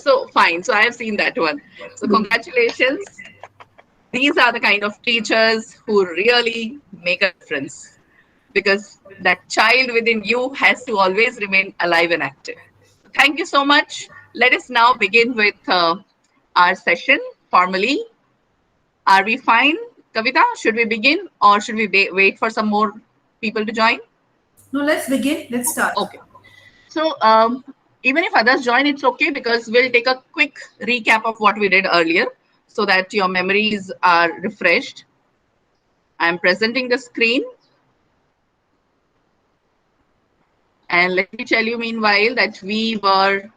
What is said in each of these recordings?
So fine. So I have seen that one. So congratulations. These are the kind of teachers who really make a difference, because that child within you has to always remain alive and active. Thank you so much. Let us now begin with our session formally. Are we fine, Kavita? Should we begin, or should we wait for some more people to join? No, let's begin. Let's start. Okay. So even if others join, it's okay, because we'll take a quick recap of what we did earlier so that your memories are refreshed. I'm presenting the screen. And let me tell you meanwhile that we were,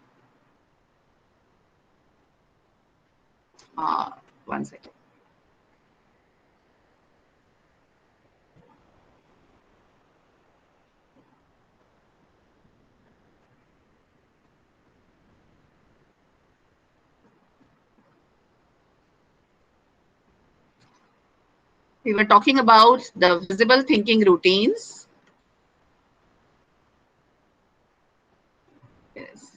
one second. We were talking about the visible thinking routines. Yes.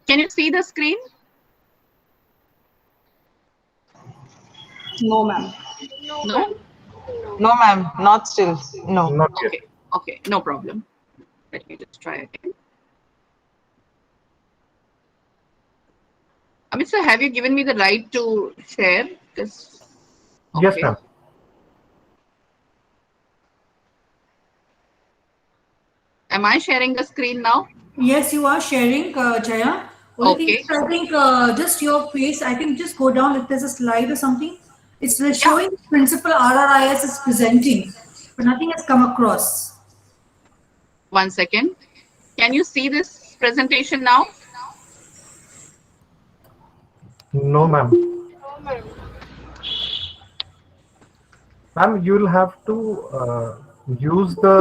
Can you see the screen? No, ma'am. No? No, ma'am. Not still. No. Not yet. Okay. Okay. No problem. Let me just try again. Amit sir, have you given me the right to share this? Yes, Okay. ma'am. Am I sharing the screen now? Yes, you are sharing, Jaya. Only thing Okay. is, I think just your face, I think just go down if there's a slide or something. It's Yeah. showing principal RRIS is presenting, but nothing has come across. 1 second. Can you see this presentation now? No, ma'am. Ma'am, you'll have to use the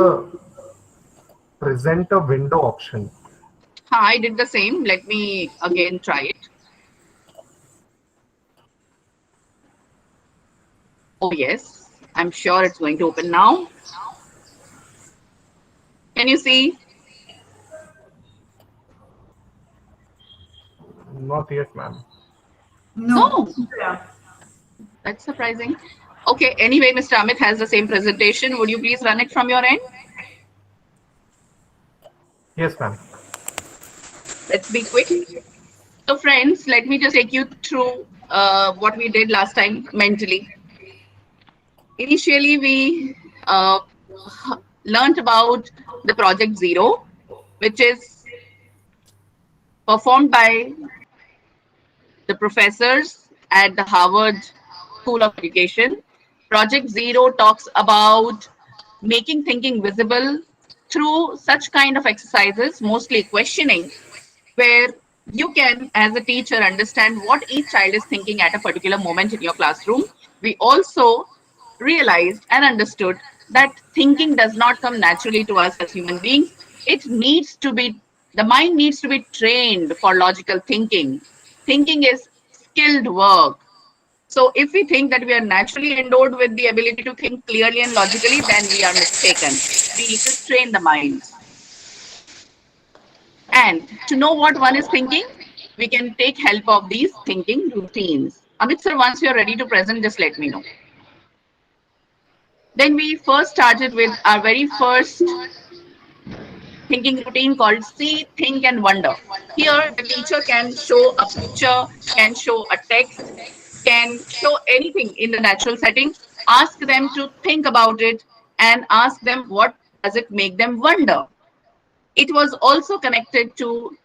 presenter window option. I did the same. Let me again try it. Oh, yes. I'm sure it's going to open now. Can you see? Not yet, ma'am. No. No. Yeah. That's surprising. Okay. Anyway, Mr. Amit has the same presentation. Would you please run it from your end? Yes, ma'am. Let's be quick. So, friends, let me just take you through what we did last time mentally. Initially, we learned about the Project Zero, which is performed by the professors at the Harvard School of Education. Project Zero talks about making thinking visible through such kind of exercises, mostly questioning, where you can, as a teacher, understand what each child is thinking at a particular moment in your classroom. We also realized and understood that thinking does not come naturally to us as human beings. It needs to be, the mind needs to be trained for logical thinking. Thinking is skilled work. So if we think that we are naturally endowed with the ability to think clearly and logically, then we are mistaken. We need to train the mind. And to know what one is thinking, we can take help of these thinking routines. Amit sir, once you're ready to present, just let me know. Then we first started with our very first thinking routine called See, Think and Wonder. Here, the teacher can show a picture, can show a text, can show anything in the natural setting, ask them to think about it, and ask them what does it make them wonder. It was also connected to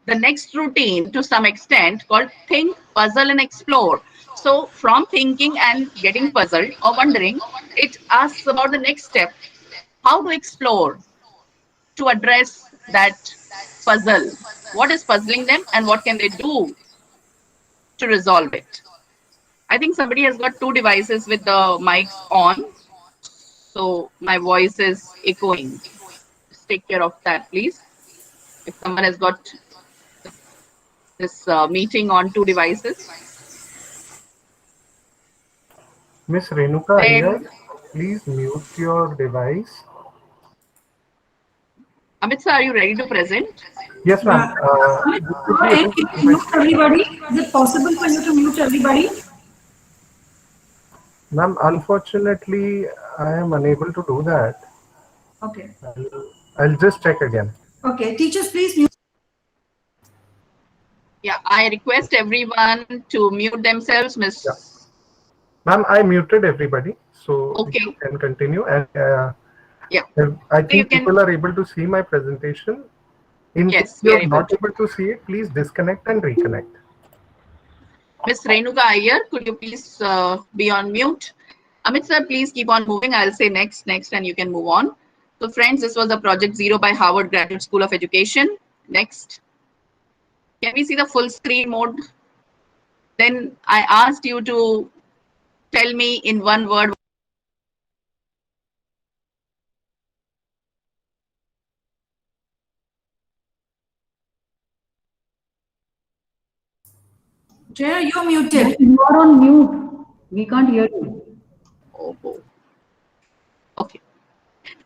the next routine to some extent called Think, Puzzle, and Explore. So, from thinking and getting puzzled or wondering, it asks about the next step, how to explore, to address that puzzle. What is puzzling them and what can they do to resolve it? I think somebody has got two devices with the mics on, so my voice is echoing. Just take care of that, please. If someone has got this meeting on two devices. Miss Renuka Iyer, Then, please mute your device. Amit sir, are you ready to present? Yes, ma'am. Yeah. Amit, You go should be ahead. able to Can see you my mute screen. everybody? Is it possible for you to mute everybody? Ma'am, unfortunately, I am unable to do that. Okay. I'll just check again. Okay. Teachers, please mute. Yeah, I request everyone to mute themselves, Yeah. Miss. Ma'am, I muted everybody, so you Okay, can continue. And yeah. I So you think can, people are able to see my presentation. In case yes, we are you're able not to. able to see it, please disconnect and reconnect. Miss Renuka Iyer, could you please be on mute? Amit sir, please keep on moving. I'll say next, next, and you can move on. So friends, this was the Project Zero by Harvard Graduate School of Education. Next. Can we see the full screen mode? Then I asked you to tell me in one word. Jaya, you're Yeah, muted. you are on mute. We can't hear you. Oh, oh. Okay.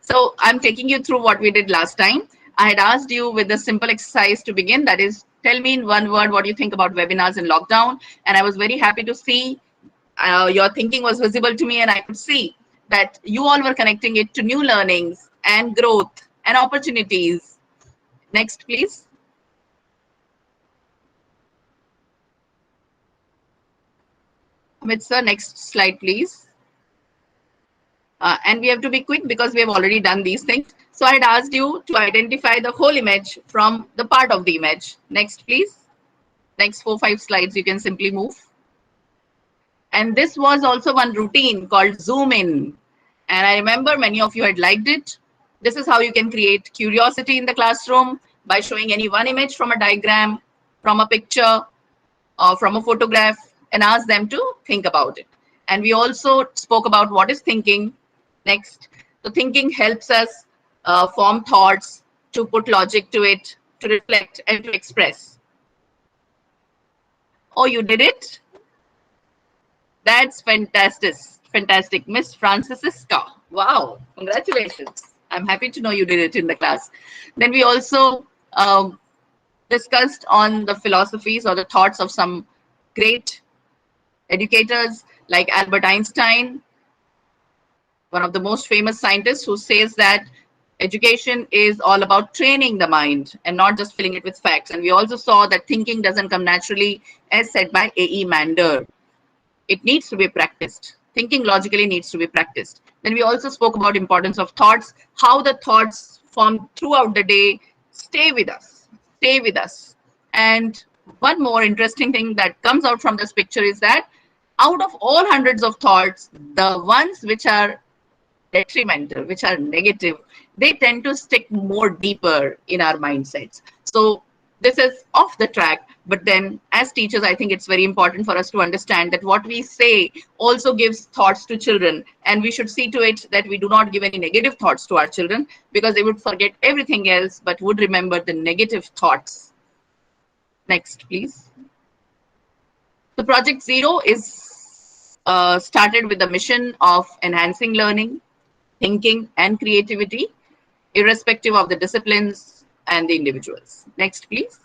So I'm taking you through what we did last time. I had asked you with a simple exercise to begin. That is, tell me in one word what you think about webinars in lockdown. And I was very happy to see your thinking was visible to me, and I could see that you all were connecting it to new learnings and growth and opportunities. Next, please. Amit sir, next slide, please. And we have to be quick because we have already done these things. So I had asked you to identify the whole image from the part of the image. Next, please. Next 4 5 slides, you can simply move. And this was also one routine called Zoom In. And I remember many of you had liked it. This is how you can create curiosity in the classroom by showing any one image from a diagram, from a picture, or from a photograph, and ask them to think about it. And we also spoke about what is thinking. Next. So thinking helps us form thoughts, to put logic to it, to reflect, and to express. Oh, you did it? That's fantastic. Fantastic. Miss Francisca. Wow. Congratulations. I'm happy to know you did it in the class. Then we also discussed on the philosophies or the thoughts of some great educators like Albert Einstein, one of the most famous scientists, who says that education is all about training the mind and not just filling it with facts. And we also saw that thinking doesn't come naturally, as said by A.E. Mander. It needs to be practiced. Thinking logically needs to be practiced. Then we also spoke about importance of thoughts, how the thoughts formed throughout the day stay with us, stay with us. And one more interesting thing that comes out from this picture is that out of all hundreds of thoughts, the ones which are detrimental, which are negative, they tend to stick more deeper in our mindsets. So this is off the track, but then as teachers, I think it's very important for us to understand that what we say also gives thoughts to children, and we should see to it that we do not give any negative thoughts to our children, because they would forget everything else but would remember the negative thoughts. Next, please. The Project Zero is started with the mission of enhancing learning, thinking, and creativity, irrespective of the disciplines and the individuals. Next, please.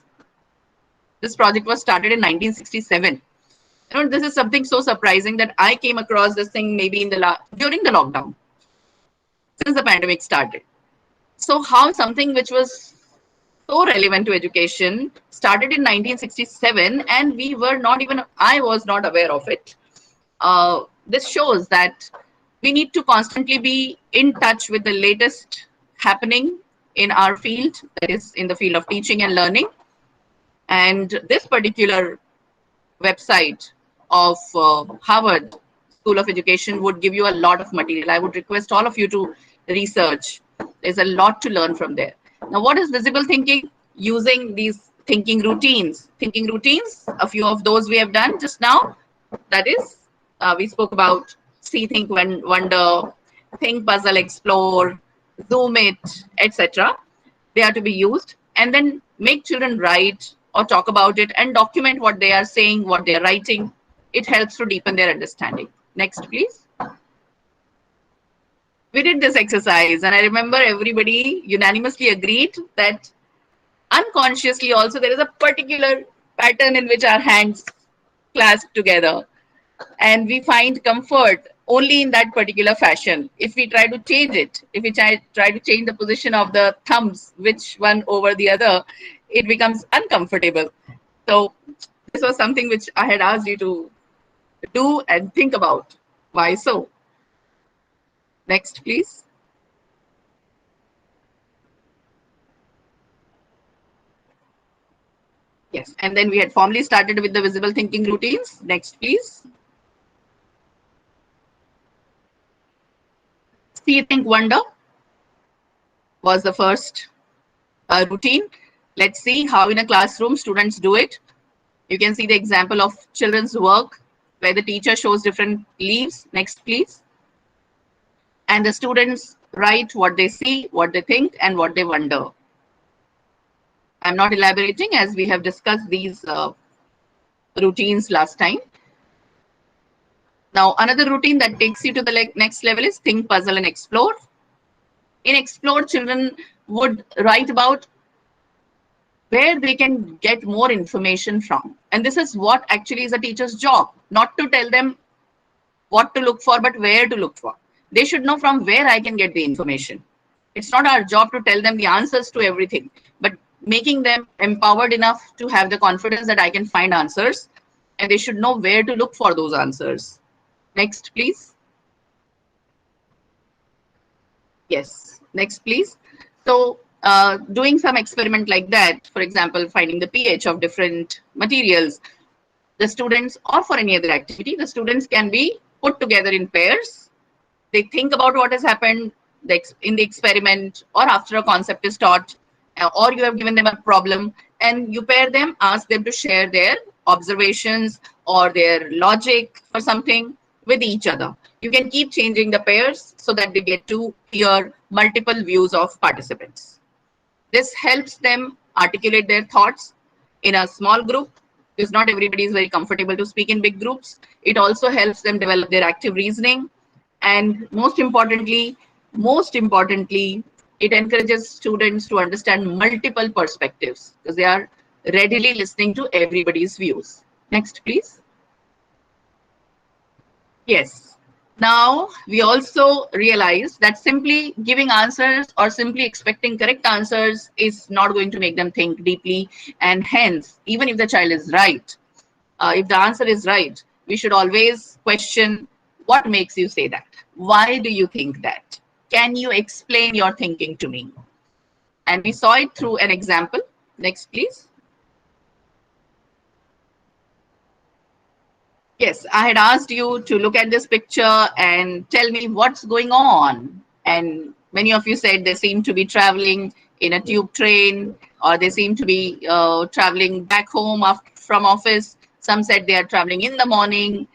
This project was started in 1967. You know, this is something so surprising that I came across this thing maybe in the during the lockdown, since the pandemic started. So how something which was so relevant to education started in 1967, and we were not even, I was not aware of it. This shows that we need to constantly be in touch with the latest happening in our field, that is in the field of teaching and learning. And this particular website of Harvard School of Education would give you a lot of material. I would request all of you to research. There's a lot to learn from there. Now, what is visible thinking? Using these thinking routines. Thinking routines, a few of those we have done just now. That is, we spoke about see, think, wonder, think, puzzle, explore, zoom it, etc. They are to be used, and then make children write or talk about it and document what they are saying, what they are writing. It helps to deepen their understanding. Next, please. We did this exercise, and I remember everybody unanimously agreed that unconsciously also there is a particular pattern in which our hands clasp together, and we find comfort only in that particular fashion. If we try to change it, if we try to change the position of the thumbs, which one over the other, it becomes uncomfortable. So this was something which I had asked you to do and think about. Why so? Next, please. Yes, and then we had formally started with the visible thinking routines. Next, please. See, think, wonder was the first routine. Let's see how in a classroom students do it. You can see the example of children's work where the teacher shows different leaves. Next, please. And the students write what they see, what they think, and what they wonder. I'm not elaborating as we have discussed these routines last time. Now, another routine that takes you to the next level is think, puzzle, and explore. In explore, children would write about where they can get more information from. And this is what actually is a teacher's job, not to tell them what to look for, but where to look for. They should know from where I can get the information. It's not our job to tell them the answers to everything, but making them empowered enough to have the confidence that I can find answers, and they should know where to look for those answers. Next, please. Yes, next, please. So doing some experiment like that, for example, finding the pH of different materials, the students, or for any other activity, the students can be put together in pairs. They think about what has happened in the experiment or after a concept is taught, or you have given them a problem, and you pair them, ask them to share their observations or their logic for something with each other. You can keep changing the pairs so that they get to hear multiple views of participants. This helps them articulate their thoughts in a small group because not everybody is very comfortable to speak in big groups. It also helps them develop their active reasoning. And most importantly, it encourages students to understand multiple perspectives because they are readily listening to everybody's views. Next, please. Yes. Now, we also realize that simply giving answers or simply expecting correct answers is not going to make them think deeply. And hence, even if the child is right, if the answer is right, we should always question what makes you say that? Why do you think that? Can you explain your thinking to me? And we saw it through an example. Next, please. Yes, I had asked you to look at this picture and tell me what's going on. And many of you said they seem to be traveling in a tube train, or they seem to be traveling back home from office. Some said they are traveling in the morning.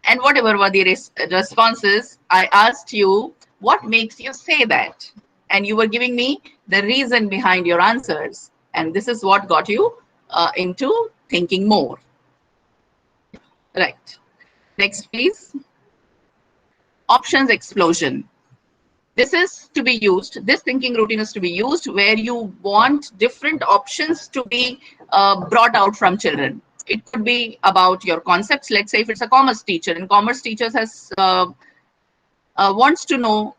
And whatever were the responses, I asked you, what makes you say that? And you were giving me the reason behind your answers. And this is what got you into thinking more. Right. Next, please. Options explosion. This is to be used, this thinking routine is to be used where you want different options to be brought out from children. It could be about your concepts. Let's say if it's a commerce teacher, and commerce teachers has wants to know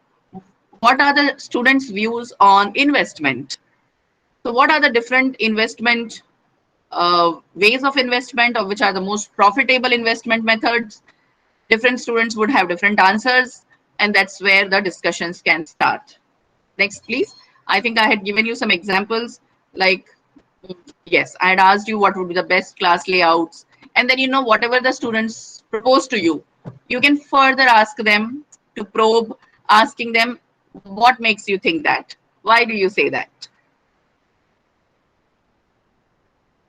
what are the students' views on investment. So what are the different investment ways of investment, or which are the most profitable investment methods? Different students would have different answers, and that's where the discussions can start. Next, please. I think I had given you some examples like, yes, I had asked you what would be the best class layouts. And then, whatever the students propose to you, you can further ask them to probe, asking them, what makes you think that? Why do you say that?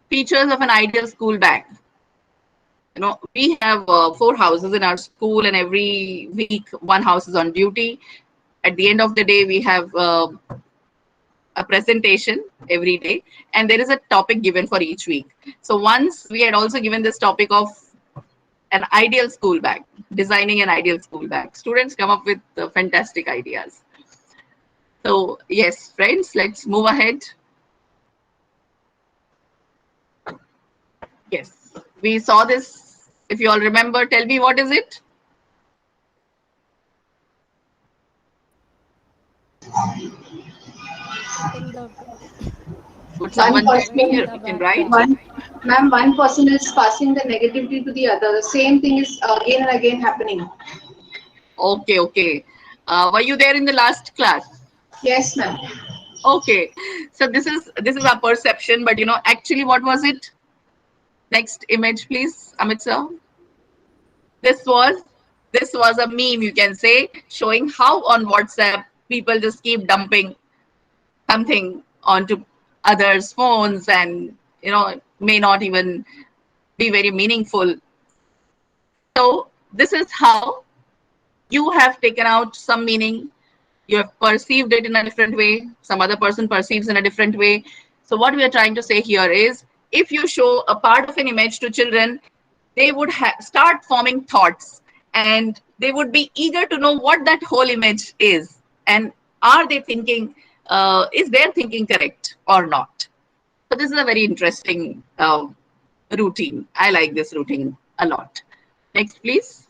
Features of an ideal school bag. We have 4 houses in our school, and every week one house is on duty. At the end of the day, we have a presentation every day, and there is a topic given for each week. So once we had also given this topic of an ideal school bag, designing an ideal school bag. Students come up with fantastic ideas. So yes, friends, let's move ahead. Yes, we saw this. If you all remember, tell me, what is it? In the Would One someone tell me person, here? writing the We can bad write. bag. one, ma'am, one person is passing the negativity to the other. The same thing is again and again happening. Okay, okay. Were you there in the last class? Yes, ma'am. Okay. So this is our perception, but actually, what was it? Next image, please, Amit sir. This was this was a meme, you can say, showing how on WhatsApp people just keep dumping something onto others' phones, and may not even be very meaningful. So this is how you have taken out some meaning. You have perceived it in a different way. Some other person perceives in a different way. So what we are trying to say here is, if you show a part of an image to children, they would start forming thoughts, and they would be eager to know what that whole image is, and are they thinking, is their thinking correct or not. So this is a very interesting routine. I like this routine a lot. Next, please.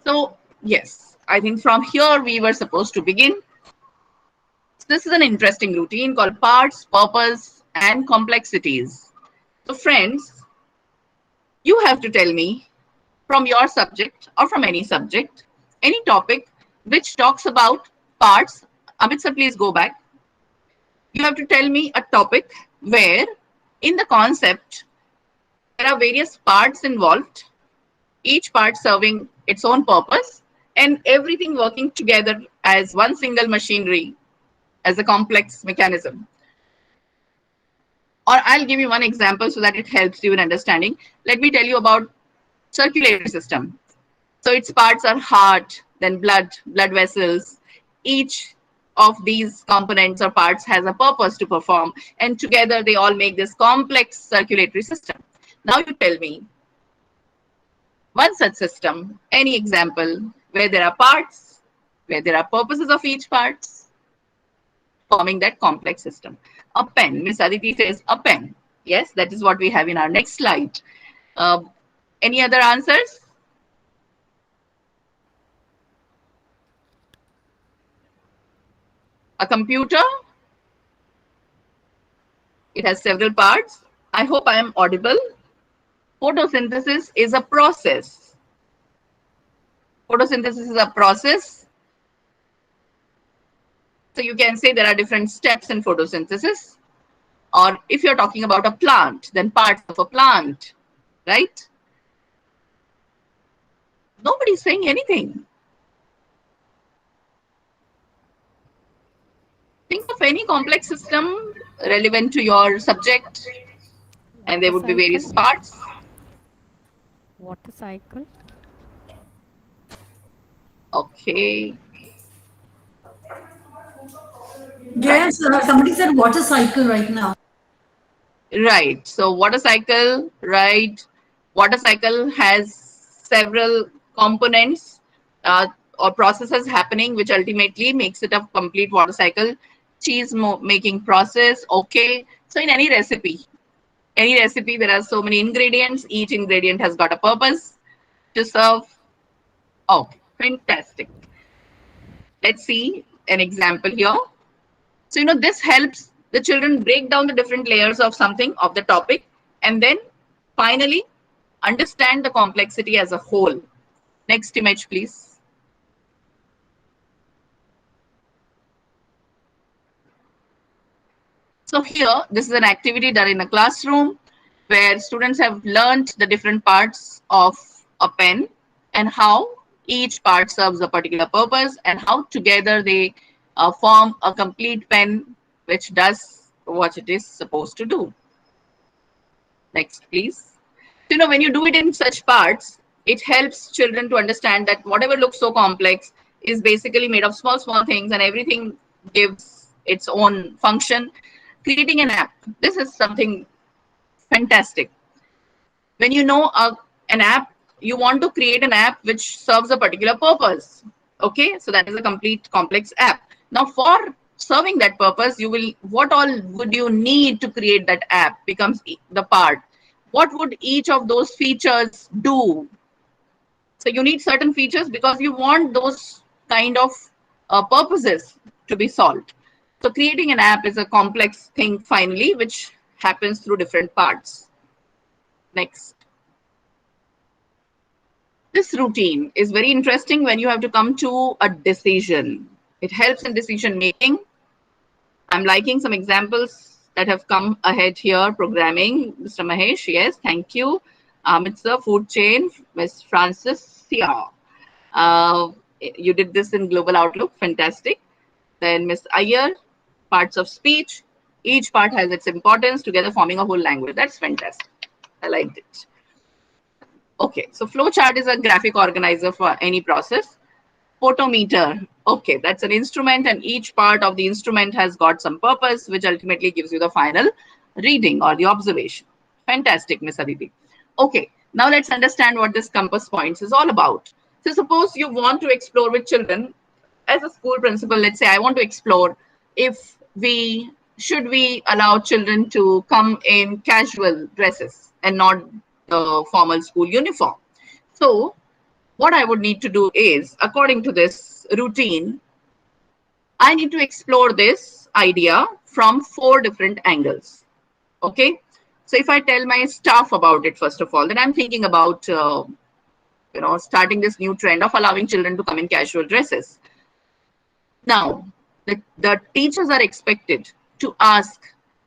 So yes, I think from here we were supposed to begin. This is an interesting routine called parts, purpose, and complexities. So friends, you have to tell me, from your subject or from any subject, any topic which talks about parts. Amit sir, please go back. You have to tell me a topic where, in the concept, there are various parts involved, each part serving its own purpose, and everything working together as one single machinery, as a complex mechanism. Or I'll give you one example so that it helps you in understanding. Let me tell you about circulatory system. So its parts are heart, then blood vessels. Each of these components or parts has a purpose to perform, and together they all make this complex circulatory system. Now you tell me one such system, any example where there are parts, where there are purposes of each parts forming that complex system. A pen. Miss Aditi says a pen. Yes, that is what we have in our next slide. Uh, any other answers? A computer. It has several parts. I hope I am audible. Photosynthesis is a process. Photosynthesis is a process. So you can say there are different steps in photosynthesis. Or if you're talking about a plant, then parts of a plant, right? Nobody's saying anything. Think of any complex system relevant to your subject, and there Water would be cycle. various parts. Water cycle. Okay, right. Yes, somebody said water cycle right now. Right. So water cycle, right? Water cycle has several components or processes happening, which ultimately makes it a complete water cycle. Cheese making process. Okay. So in any recipe, there are so many ingredients. Each ingredient has got a purpose to serve. Okay, fantastic. Let's see an example here. So, this helps the children break down the different layers of something, of the topic, and then finally understand the complexity as a whole. Next image, please. So here, this is an activity done in a classroom where students have learned the different parts of a pen and how each part serves a particular purpose, and how together they form a complete pen which does what it is supposed to do. Next, please. So, when you do it in such parts, it helps children to understand that whatever looks so complex is basically made of small, small things, and everything gives its own function. Creating an app, this is something fantastic. When you know an app, you want to create an app which serves a particular purpose. Okay, so that is a complete complex app. Now, for serving that purpose, you will, what all would you need to create that app becomes the part. What would each of those features do? So you need certain features because you want those kind of purposes to be solved. So creating an app is a complex thing finally, which happens through different parts. Next. This routine is very interesting when you have to come to a decision. It helps in decision making. I'm liking some examples that have come ahead here. Programming, Mr. Mahesh, yes, thank you. It's the food chain, Ms. Francis, yeah. You did this in Global Outlook, fantastic. Then Ms. Iyer, parts of speech. Each part has its importance, together forming a whole language. That's fantastic. I liked it. Okay, so flowchart is a graphic organizer for any process. Photometer, okay, that's an instrument, and each part of the instrument has got some purpose, which ultimately gives you the final reading or the observation. Fantastic, Miss Aditi. Okay, now let's understand what this compass points is all about. So suppose you want to explore with children. As a school principal, let's say I want to explore if we should we allow children to come in casual dresses and not the formal school uniform. So what I would need to do is, according to this routine, I need to explore this idea from 4 different angles. Okay. So if I tell my staff about it, first of all, then I'm thinking about, starting this new trend of allowing children to come in casual dresses. Now, the teachers are expected to ask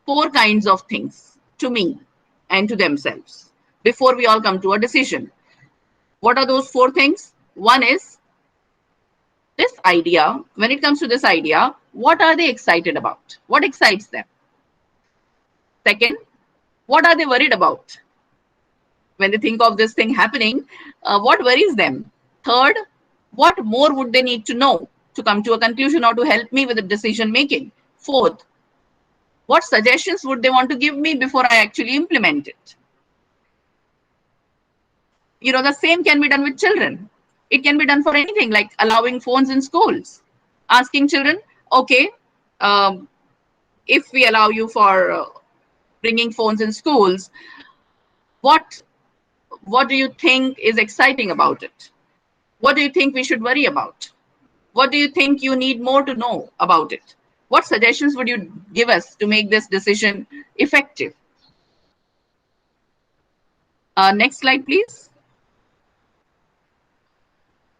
4 kinds of things to me and to themselves before we all come to a decision. What are those 4 things? One is this idea. When it comes to this idea, what are they excited about? What excites them? Second, what are they worried about? When they think of this thing happening, what worries them? Third, what more would they need to know to come to a conclusion or to help me with the decision making? Fourth, what suggestions would they want to give me before I actually implement it? The same can be done with children. It can be done for anything, like allowing phones in schools, asking children, okay, um, if we allow you for bringing phones in schools, what do you think is exciting about it? What do you think we should worry about? What do you think you need more to know about it? What suggestions would you give us to make this decision effective? Next slide, please.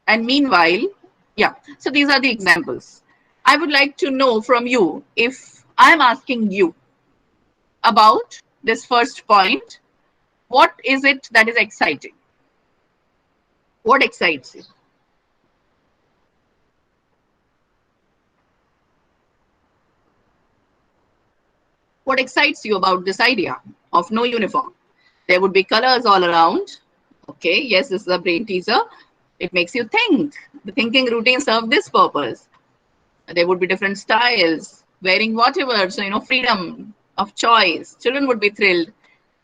And meanwhile, yeah, so these are the examples. I would like to know from you, if I'm asking you about this first point, what is it that is exciting? What excites you? What excites you about this idea of no uniform? There would be colors all around. Okay, yes, this is a brain teaser. It makes you think. The thinking routine serves this purpose. There would be different styles, wearing whatever, so freedom of choice. Children would be thrilled.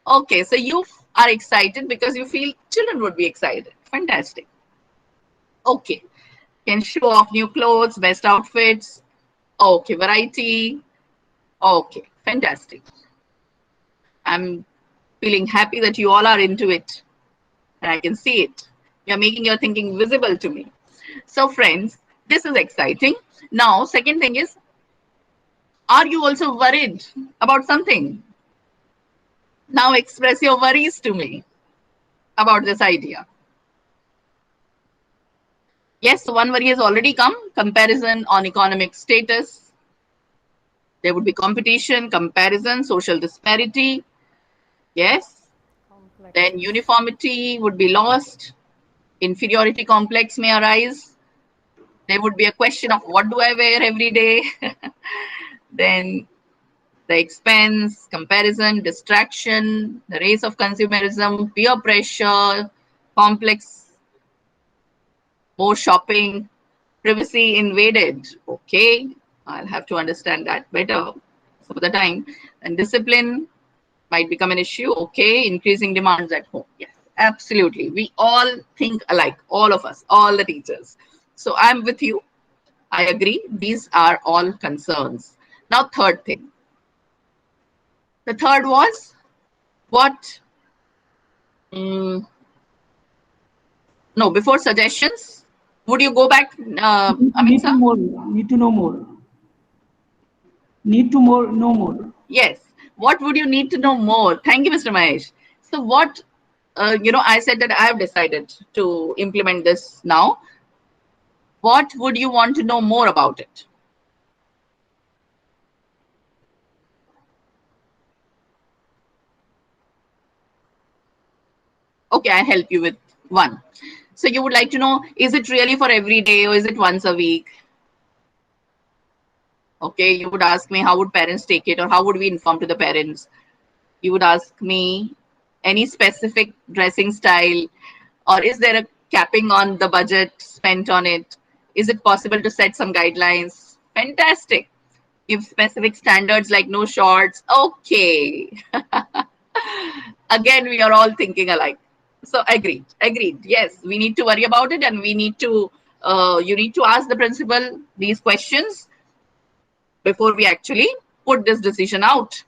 Okay, so you are excited because you feel children would be excited. Fantastic. Okay, can show off new clothes, best outfits. Okay, variety. Okay, fantastic. I'm feeling happy that you all are into it, and I can see it. You're making your thinking visible to me. So friends, this is exciting. Now, second thing is, are you also worried about something? Now express your worries to me about this idea. Yes, so one worry has already come, comparison on economic status. There would be competition, comparison, social disparity. Yes. Then Complexities. uniformity would be lost. Inferiority complex may arise. There would be a question of what do I wear every day? Then the expense, comparison, distraction, the race of consumerism, peer pressure, complex, more shopping. Privacy invaded. Okay, I'll have to understand that better some of the time. And discipline might become an issue. Okay, increasing demands at home. Yes, absolutely. We all think alike, all of us, all the teachers. So I'm with you. I agree. These are all concerns. Now, third thing. The third was what? Mm, no, before suggestions, would you go back, Amit Need to sir? more. Need to know more. Need to more know more. Yes. What would you need to know more? Thank you, Mr. Mahesh. So, what, I said that I have decided to implement this now. What would you want to know more about it? Okay, I'll help you with one. So, you would like to know, is it really for every day or is it once a week? Okay, you would ask me, how would parents take it or how would we inform to the parents? You would ask me, any specific dressing style, or is there a capping on the budget spent on it? Is it possible to set some guidelines? Fantastic. Give specific standards like no shorts. Okay. Again, we are all thinking alike. So agreed. Agreed. Yes, we need to worry about it, and we need to. You need to ask the principal these questions before we actually put this decision out.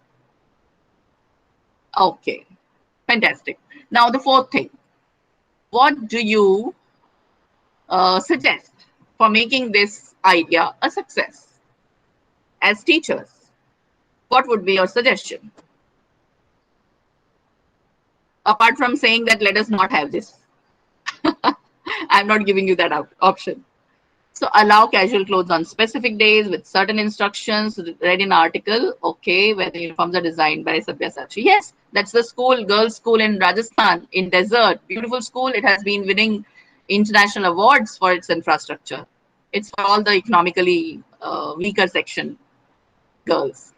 Okay. Fantastic. Now the fourth thing. What do you suggest for making this idea a success as teachers? What would be your suggestion? Apart from saying that let us not have this, I'm not giving you that option. So allow casual clothes on specific days with certain instructions read in article, okay, where the uniforms are designed by Sabyasachi. Yes, that's the school, girls' school in Rajasthan, in desert. Beautiful school. It has been winning international awards for its infrastructure. It's for all the economically weaker section girls.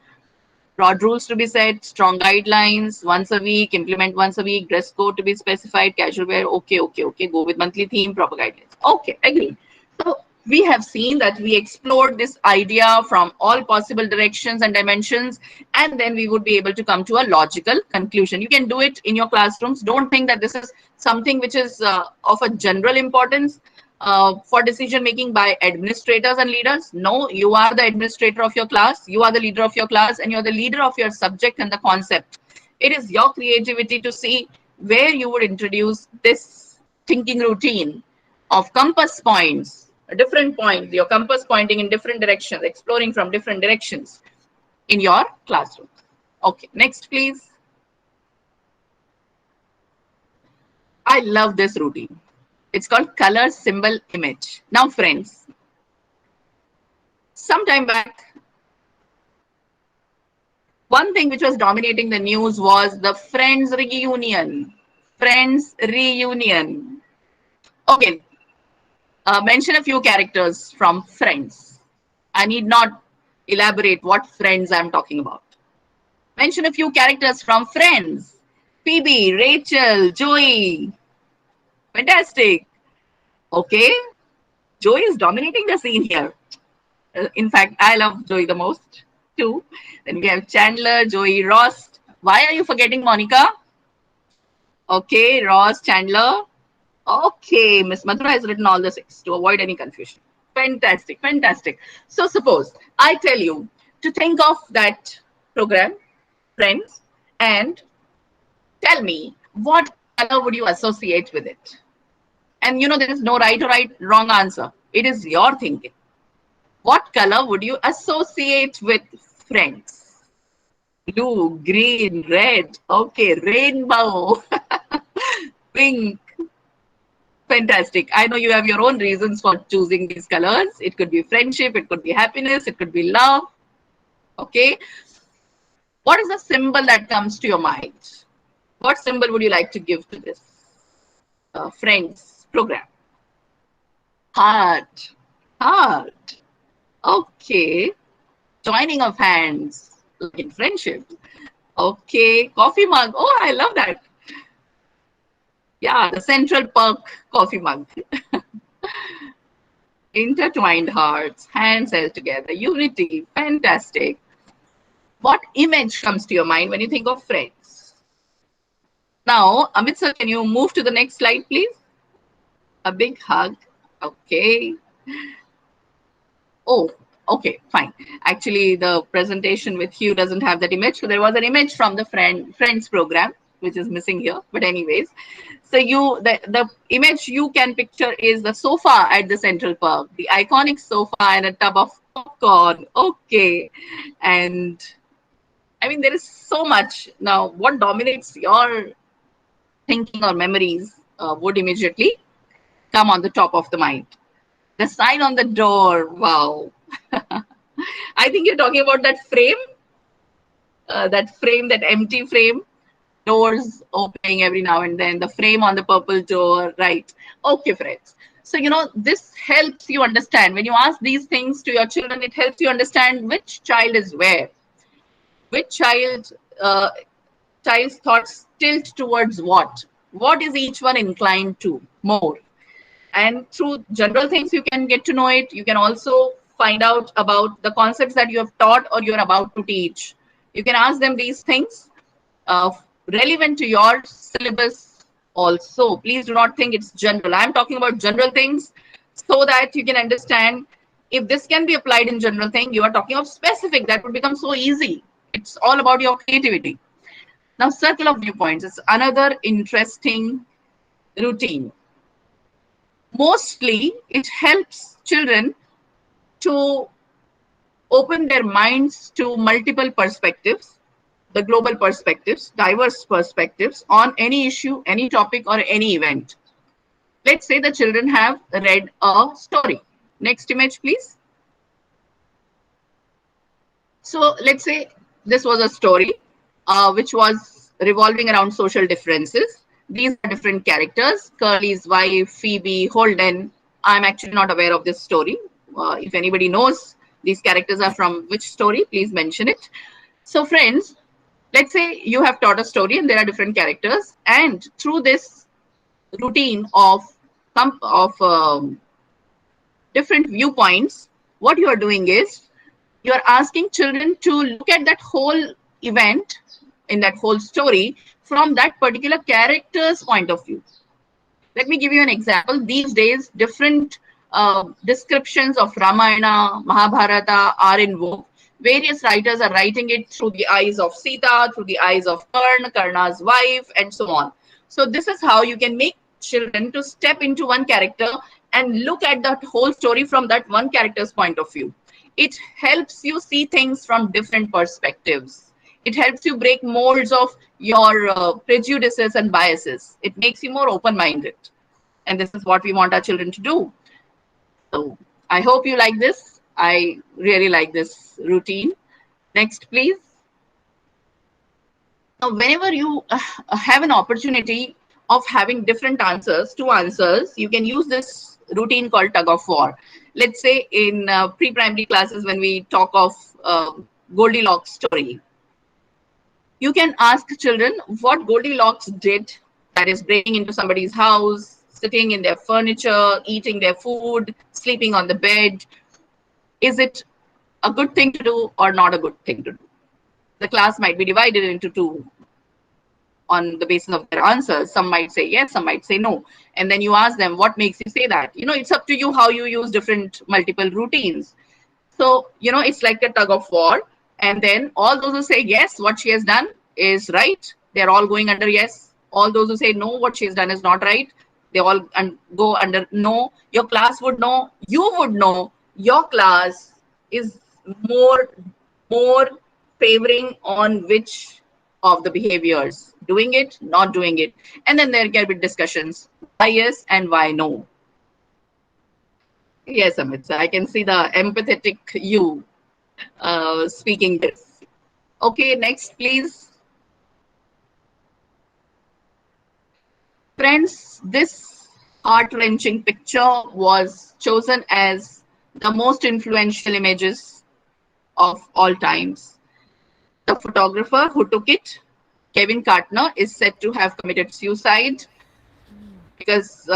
Broad rules to be set, strong guidelines, once a week, implement once a week, dress code to be specified, casual wear, okay, okay, okay, go with monthly theme, proper guidelines. Okay, agree. So we have seen that we explored this idea from all possible directions and dimensions, and then we would be able to come to a logical conclusion. You can do it in your classrooms. Don't think that this is something which is of a general importance for decision making by administrators and leaders. No, you are the administrator of your class, you are the leader of your class, and you're the leader of your subject and the concept. It is your creativity to see where you would introduce this thinking routine of compass points, different points, your compass pointing in different directions, exploring from different directions in your classroom. Okay, next, please. I love this routine. It's called color, symbol, image. Now, friends, sometime back, one thing which was dominating the news was the Friends reunion. Friends reunion. Okay, mention a few characters from Friends. I need not elaborate what Friends I'm talking about. Mention a few characters from Friends. Phoebe, Rachel, Joey. Fantastic. Okay, Joey is dominating the scene here. In fact, I love Joey the most too. Then we have Chandler, Joey, Ross. Why are you forgetting Monica? Okay, Ross, Chandler. Okay, Miss Madhura has written all the six to avoid any confusion. Fantastic, fantastic. So suppose I tell you to think of that program, friends, and tell me what color would you associate with it? And there is no right or wrong answer. It is your thinking. What color would you associate with friends? Blue, green, red. Okay, rainbow, pink. Fantastic. I know you have your own reasons for choosing these colors. It could be friendship, it could be happiness, it could be love. Okay. What is the symbol that comes to your mind? What symbol would you like to give to this friends program? Heart. Heart. Okay. Joining of hands, like in friendship. Okay, coffee mug. Oh, I love that. Yeah, the Central Perk coffee mug. Intertwined hearts, hands held together, unity, fantastic. What image comes to your mind when you think of friends? Now, Amit sir, can you move to the next slide, please? A big hug. Okay. Oh, okay, fine. Actually, the presentation with Hugh doesn't have that image. So there was an image from the Friends program, which is missing here. But anyways, so the image you can picture is the sofa at the Central Park, the iconic sofa and a tub of popcorn. Okay, and I mean there is so much. Now, what dominates your thinking or memories would immediately come on the top of the mind. The sign on the door. Wow. I think you're talking about that frame, that empty frame, doors opening every now and then, the frame on the purple door, right? Okay, friends. So, this helps you understand. When you ask these things to your children, it helps you understand which child is where, which uh, child's thoughts tilt towards what is each one inclined to more. And through general things, you can get to know it. You can also find out about the concepts that you have taught or you're about to teach. You can ask them these things uh, relevant to your syllabus also. Please do not think it's general. I'm talking about general things so that you can understand if this can be applied in general thing. You are talking of specific, that would become so easy. It's all about your creativity. Now, circle of viewpoints is another interesting routine. Mostly, it helps children to open their minds to multiple perspectives, the global perspectives, diverse perspectives on any issue, any topic, or any event. Let's say the children have read a story. Next image, please. So let's say this was a story which was revolving around social differences. These are different characters: Curly's wife, Phoebe, Holden. I'm actually not aware of this story. If anybody knows these characters are from which story, please mention it. So friends, let's say you have taught a story and there are different characters, and through this routine of different viewpoints, what you are doing is you are asking children to look at that whole event in that whole story from that particular character's point of view. Let me give you an example. These days, different descriptions of Ramayana, Mahabharata are in vogue. Various writers are writing it through the eyes of Sita, through the eyes of Karna's wife, and so on. So this is how you can make children to step into one character and look at that whole story from that one character's point of view. It helps you see things from different perspectives. It helps you break molds of your prejudices and biases. It makes you more open-minded. And this is what we want our children to do. So I hope you like this. I really like this routine. Next, please. Now, whenever you have an opportunity of having different answers, two answers, you can use this routine called tug of war. Let's say in pre-primary classes when we talk of Goldilocks story, you can ask children what Goldilocks did, that is breaking into somebody's house, sitting in their furniture, eating their food, sleeping on the bed. Is it a good thing to do or not a good thing to do? The class might be divided into two on the basis of their answers. Some might say yes, some might say no. And then you ask them, what makes you say that? It's up to you how you use different multiple routines. So, it's like a tug of war. And then all those who say yes, what she has done is right, they're all going under yes. All those who say no, what she has done is not right, they all go under no. Your class would know, you would know, your class is more favoring on which of the behaviors, doing it, not doing it. And then there can be discussions, why yes and why no. Yes, Amit, sir, I can see the empathetic you speaking this. Okay, next, please. Friends, this heart-wrenching picture was chosen as the most influential images of all times. The photographer who took it, Kevin Cartner, is said to have committed suicide because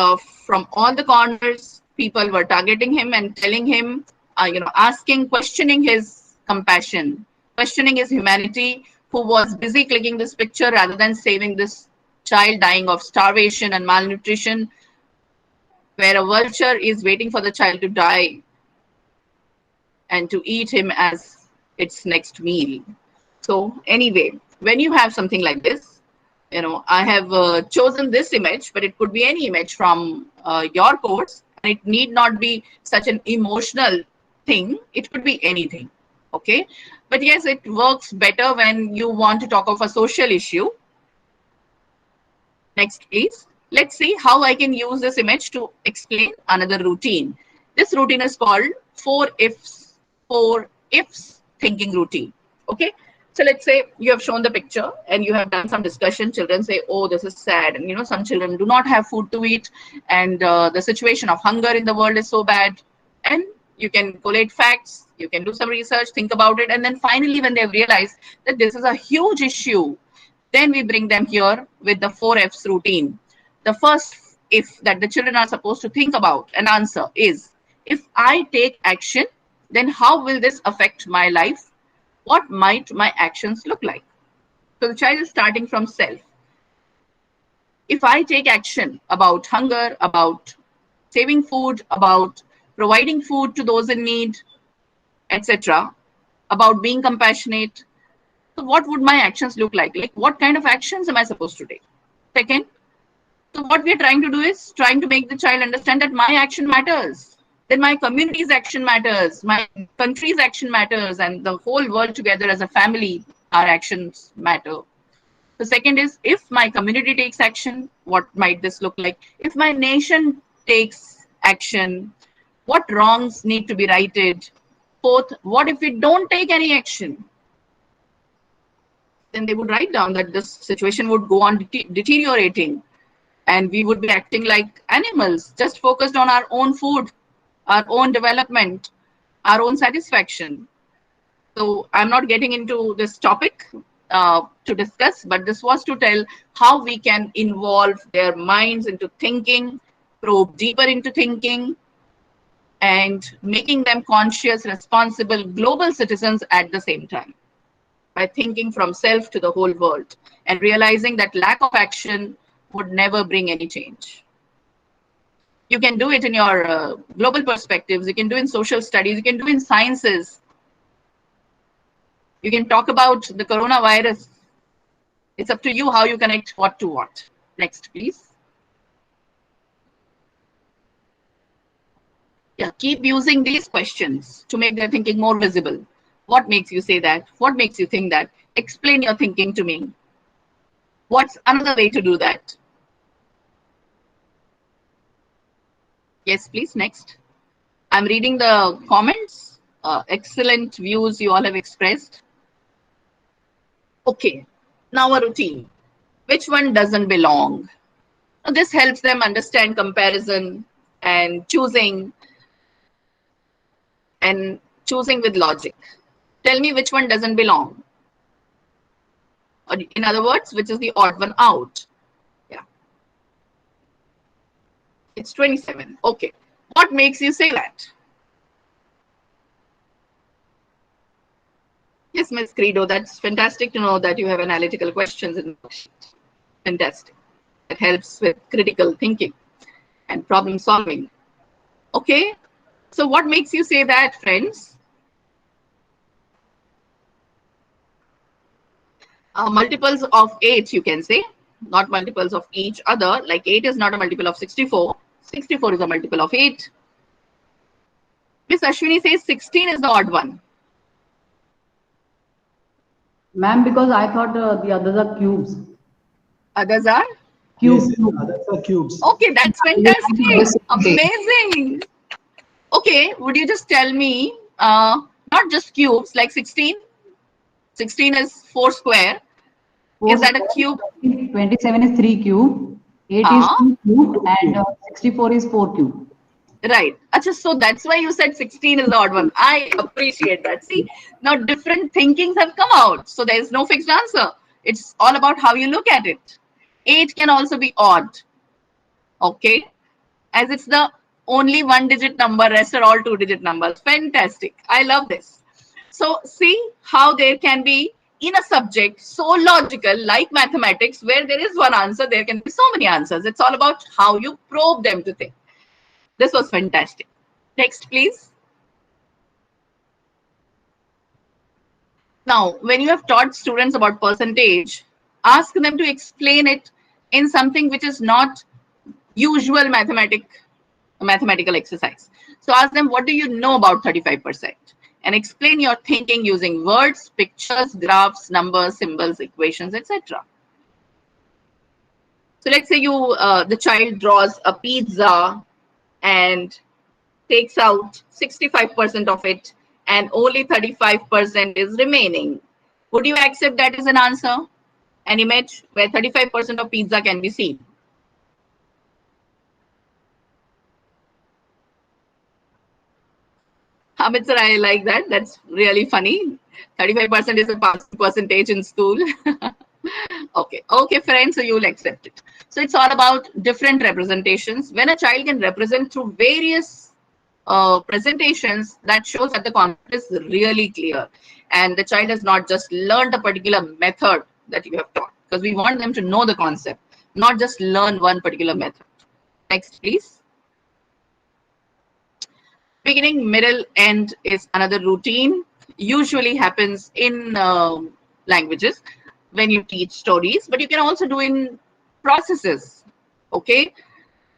from all the corners, people were targeting him and telling him, asking, questioning his compassion, questioning his humanity, who was busy clicking this picture rather than saving this child dying of starvation and malnutrition, where a vulture is waiting for the child to die and to eat him as its next meal. So anyway, when you have something like this, I have chosen this image, but it could be any image from your course, and it need not be such an emotional thing. It could be anything. Okay. But yes, it works better when you want to talk of a social issue. Next, please. Let's see how I can use this image to explain another routine. This routine is called four ifs thinking routine. Okay. So let's say you have shown the picture and you have done some discussion. Children say, oh, this is sad. And, some children do not have food to eat. And the situation of hunger in the world is so bad. And you can collate facts. You can do some research, think about it. And then finally, when they've realized that this is a huge issue, then we bring them here with the 4Fs routine. The first if that the children are supposed to think about and answer is, if I take action, then how will this affect my life? What might my actions look like? So the child is starting from self. If I take action about hunger, about saving food, about providing food to those in need, etc., about being compassionate, so what would my actions look like? Like, what kind of actions am I supposed to take? Second, so what we're trying to do is trying to make the child understand that my action matters, then my community's action matters, my country's action matters, and the whole world together as a family, our actions matter. The second is, if my community takes action, what might this look like? If my nation takes action, what wrongs need to be righted? Fourth, what if we don't take any action? Then they would write down that this situation would go on deteriorating, and we would be acting like animals, just focused on our own food, our own development, our own satisfaction. So I'm not getting into this topic to discuss, but this was to tell how we can involve their minds into thinking, probe deeper into thinking, and making them conscious, responsible global citizens at the same time, by thinking from self to the whole world and realizing that lack of action would never bring any change. You can do it in your global perspectives, you can do in social studies, you can do in sciences, you can talk about the coronavirus. It's up to you how you connect what to what. Next, please. Yeah, keep using these questions to make their thinking more visible. What makes you say that? What makes you think that? Explain your thinking to me. What's another way to do that? Yes, please, next. I'm reading the comments. Excellent views you all have expressed. Okay, now a routine. Which one doesn't belong? Now, this helps them understand comparison and choosing with logic. Tell me which one doesn't belong. Or in other words, which is the odd one out. Yeah. It's 27. Okay. What makes you say that? Yes, Ms. Credo, that's fantastic to know that you have analytical questions in the worksheet. Fantastic. It helps with critical thinking and problem solving. Okay. So what makes you say that, friends? Multiples of 8, you can say, not multiples of each other. Like 8 is not a multiple of 64. 64 is a multiple of 8. Miss Ashwini says 16 is the odd one. Ma'am, because I thought the others are cubes. Others are? Cubes. Yes, others are cubes. Okay, that's fantastic. Amazing. Okay, would you just tell me, not just cubes, like 16? 16 is 4 square. Four Is that a square, cube? 27 is 3 cube, 8 is Ah, 2 cube, and 64 is 4 cube. right. Achha, so that's why you said 16 is the odd one. I appreciate that. See, now different thinkings have come out. So there is no fixed answer. It's all about how you look at it. 8 can also be odd. Okay. As it's the only one digit number, rest are all two-digit numbers. Fantastic. I love this. So see how there can be in a subject so logical like mathematics, where there is one answer, there can be so many answers. It's all about how you probe them to think. This was fantastic. Next, please. Now, when you have taught students about percentage, ask them to explain it in something which is not usual mathematical exercise. So ask them, what do you know about 35%? And explain your thinking using words, pictures, graphs, numbers, symbols, equations, etc. So let's say the child draws a pizza and takes out 65% of it and only 35% is remaining. Would you accept that as an answer? An image where 35% of pizza can be seen. Hamid sir, I like that. That's really funny. 35% is a passing percentage in school. Okay, friends, so you'll accept it. So it's all about different representations. When a child can represent through various presentations, that shows that the concept is really clear. And the child has not just learned a particular method that you have taught, because we want them to know the concept, not just learn one particular method. Next, please. Beginning, middle, end is another routine. Usually happens in languages when you teach stories, but you can also do in processes. Okay,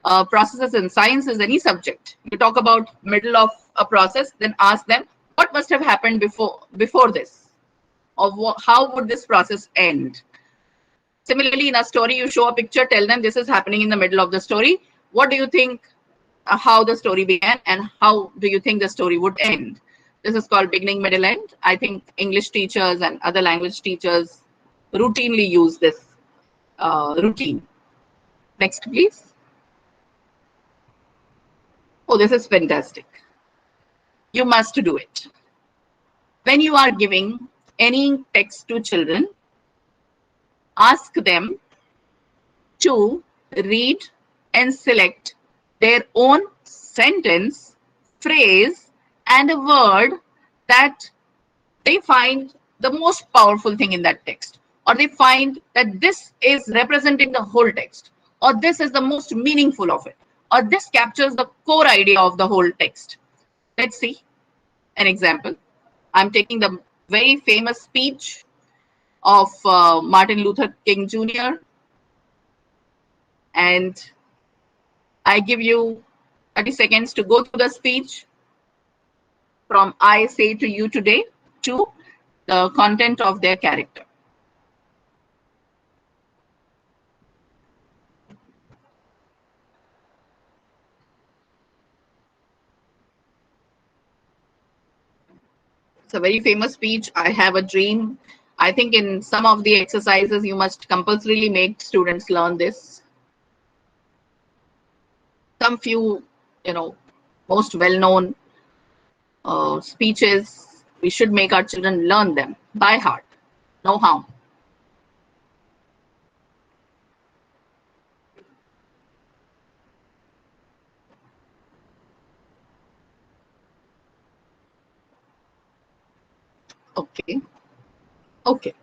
processes in sciences, any subject. You talk about middle of a process, then ask them what must have happened before this, or how would this process end. Similarly, in a story, you show a picture, tell them this is happening in the middle of the story. What do you think? How the story began and how do you think the story would end? This is called beginning, middle, end. I think English teachers and other language teachers routinely use this routine. Next, please. Oh, this is fantastic. You must do it. When you are giving any text to children, ask them to read and select their own sentence, phrase, and a word that they find the most powerful thing in that text, or they find that this is representing the whole text, or this is the most meaningful of it, or this captures the core idea of the whole text. Let's see an example. I'm taking the very famous speech of Martin Luther King Jr. and I give you 30 seconds to go through the speech from I say to you today to the content of their character. It's a very famous speech. I have a dream. I think in some of the exercises, you must compulsorily make students learn this. Some few, most well-known speeches, we should make our children learn them by heart. No harm. Okay. Okay.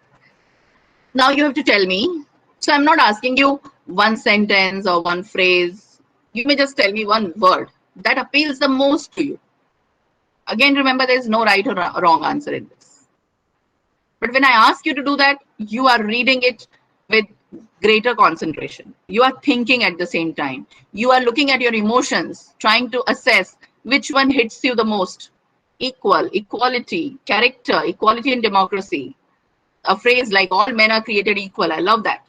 Now you have to tell me. So I'm not asking you one sentence or one phrase. You may just tell me one word that appeals the most to you. Again, remember, there is no right or wrong answer in this. But when I ask you to do that, you are reading it with greater concentration. You are thinking at the same time. You are looking at your emotions, trying to assess which one hits you the most. Equal, equality, character, equality and democracy. A phrase like all men are created equal. I love that.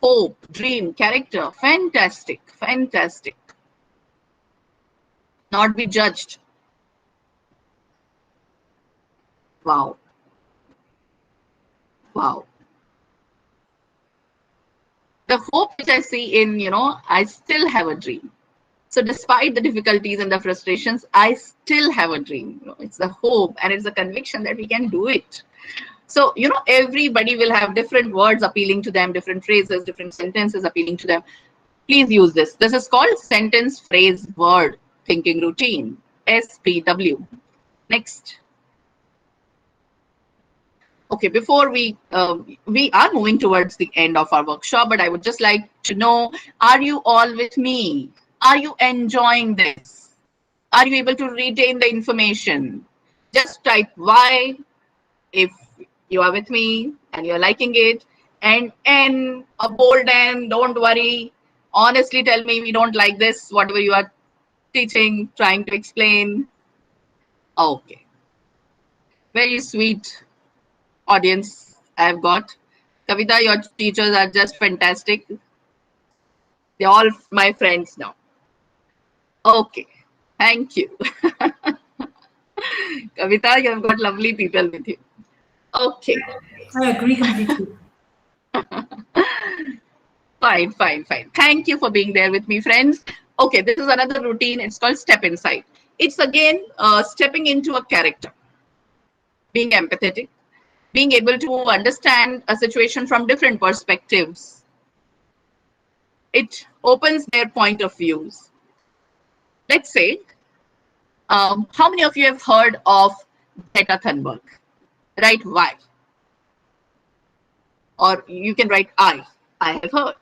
Hope, dream, character. Fantastic, fantastic. Not be judged. Wow. Wow. The hope which I see in, I still have a dream. So despite the difficulties and the frustrations, I still have a dream. It's the hope and it's the conviction that we can do it. So, everybody will have different words appealing to them, different phrases, different sentences appealing to them. Please use this. This is called sentence, phrase, word. thinking routine, SPW. Next. Okay, before we are moving towards the end of our workshop, but I would just like to know, are you all with me? Are you enjoying this? Are you able to retain the information? Just type Y if you are with me and you're liking it, and N, a bold N, don't worry. Honestly, tell me we don't like this, whatever you are teaching, trying to explain. Okay, very sweet audience I've got. Kavita, your teachers are just fantastic. They're all my friends now. Okay, thank you. Kavita, you have got lovely people with you. Okay, I agree completely. fine, fine, fine. Thank you for being there with me, friends. Okay, this is another routine. It's called Step Inside. It's again stepping into a character, being empathetic, being able to understand a situation from different perspectives. It opens their point of views. Let's say, how many of you have heard of Greta Thunberg? Write Y, or you can write I. I have heard.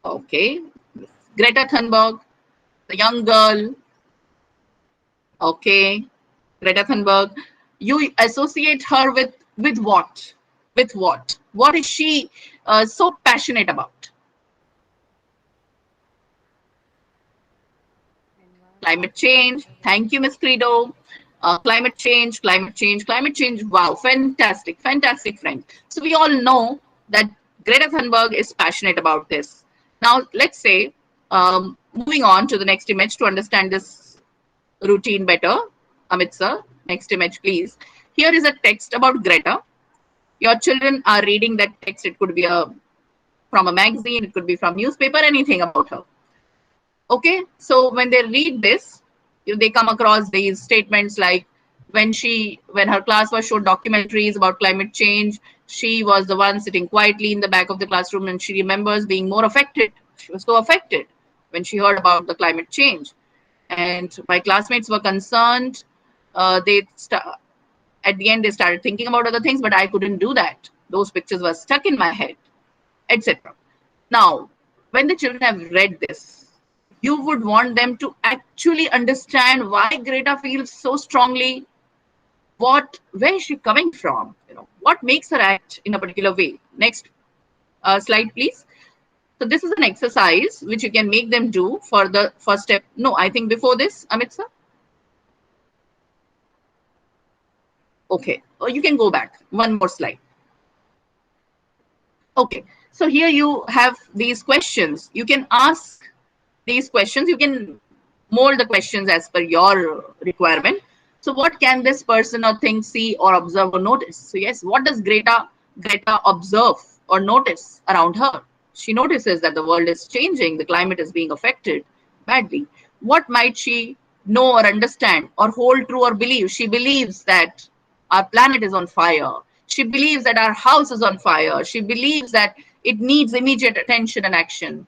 Okay, Greta Thunberg, the young girl. Okay, Greta Thunberg. You associate her with what? With what? What is she so passionate about? Climate change. Thank you, Miss Credo. Climate change, climate change, climate change. Wow, fantastic, fantastic, friend. So we all know that Greta Thunberg is passionate about this. Now, let's say, moving on to the next image to understand this routine better. Amit sir, next image, please. Here is a text about Greta. Your children are reading that text. It could be from a magazine, it could be from newspaper, anything about her. Okay, so when they read this, they come across these statements like when her class was showed documentaries about climate change, she was the one sitting quietly in the back of the classroom, and she remembers being more affected. She was so affected when she heard about the climate change, and my classmates were concerned. At the end they started thinking about other things, but I couldn't do that. Those pictures were stuck in my head, etc. Now, when the children have read this, you would want them to actually understand why Greta feels so strongly, where is she coming from, what makes her act in a particular way. Next slide, please. So this is an exercise which you can make them do for the first step. No, I think before this, Amit sir. Okay, or you can go back one more slide. Okay, so here you have these questions. You can ask these questions. You can mold the questions as per your requirement. So what can this person or thing see or observe or notice? So yes, what does Greta observe or notice around her? She notices that the world is changing, the climate is being affected badly. What might she know or understand or hold true or believe? She believes that our planet is on fire. She believes that our house is on fire. She believes that it needs immediate attention and action.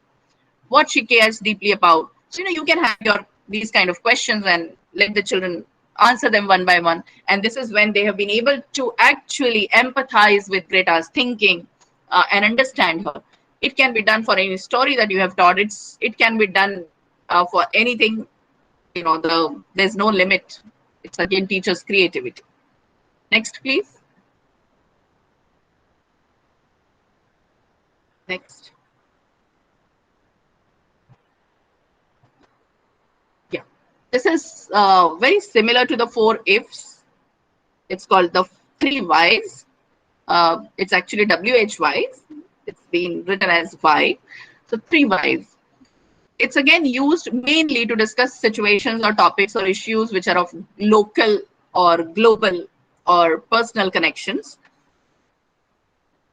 What she cares deeply about. So, you can have these kind of questions and let the children answer them one by one. And this is when they have been able to actually empathize with Greta's thinking and understand her. It can be done for any story that you have taught. It can be done for anything. There's no limit. It's again teachers' creativity. Next, please. Next. Yeah. This is very similar to the 4 ifs. It's called the 3 whys. It's actually WHYs. It's been written as why. So 3 whys. It's again used mainly to discuss situations or topics or issues which are of local or global or personal connections.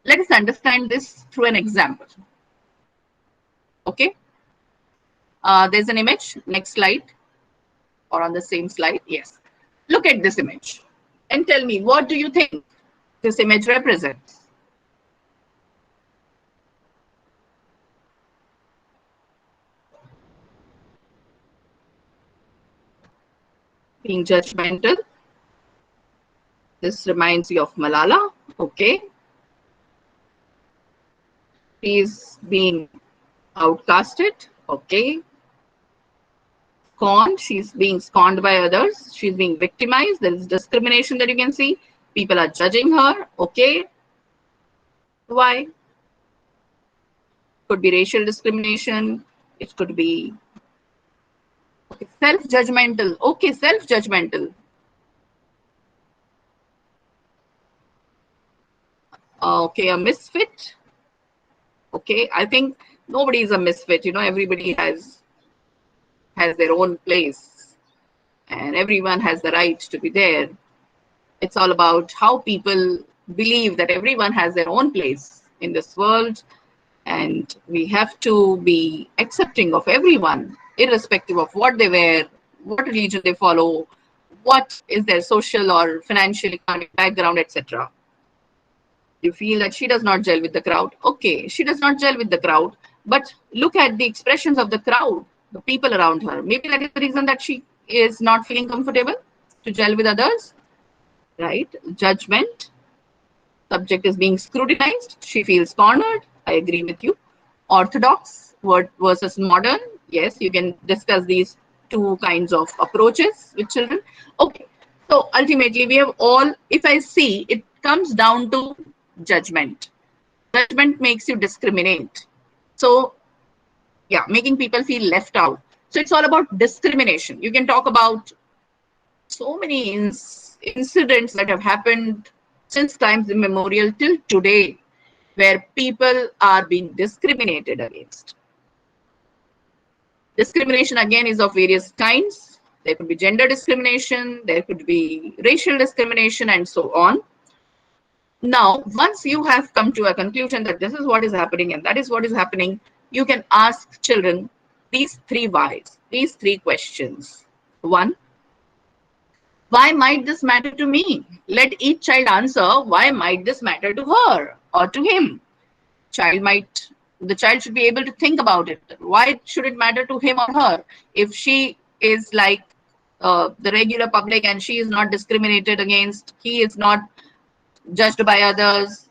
Let us understand this through an example. Okay. There's an image. Next slide. Or on the same slide. Yes. Look at this image and tell me, what do you think this image represents? being judgmental. This reminds you of Malala. Okay. She's being outcasted. Okay. Scorned. She's being scorned by others. She's being victimized. There is discrimination that you can see. People are judging her. Okay. Why? Could be racial discrimination. It could be self-judgmental. Okay, self-judgmental. Okay, a misfit. Okay, I think nobody is a misfit. You know, everybody has their own place, and everyone has the right to be there. It's all about how people believe that everyone has their own place in this world, and we have to be accepting of everyone, irrespective of what they wear, what religion they follow, what is their social or financial economic background, etc. You feel that she does not gel with the crowd. Okay, she does not gel with the crowd, but look at the expressions of the crowd, the people around her. Maybe that is the reason that she is not feeling comfortable to gel with others, right? Judgment. Subject is being scrutinized. She feels cornered. I agree with you. Orthodox versus modern. Yes, you can discuss these two kinds of approaches with children. Okay. So ultimately, we have all, if I see, it comes down to judgment. Judgment makes you discriminate. So, yeah, making people feel left out. So it's all about discrimination. You can talk about so many incidents that have happened since times immemorial till today, where people are being discriminated against. Discrimination again is of various kinds. There could be gender discrimination, there could be racial discrimination, and so on. Now, once you have come to a conclusion that this is what is happening and that is what is happening, you can ask children these three whys, these three questions. One, why might this matter to me? Let each child answer, why might this matter to her or to him? The child should be able to think about it. Why should it matter to him or her? If she is like the regular public and she is not discriminated against, he is not judged by others,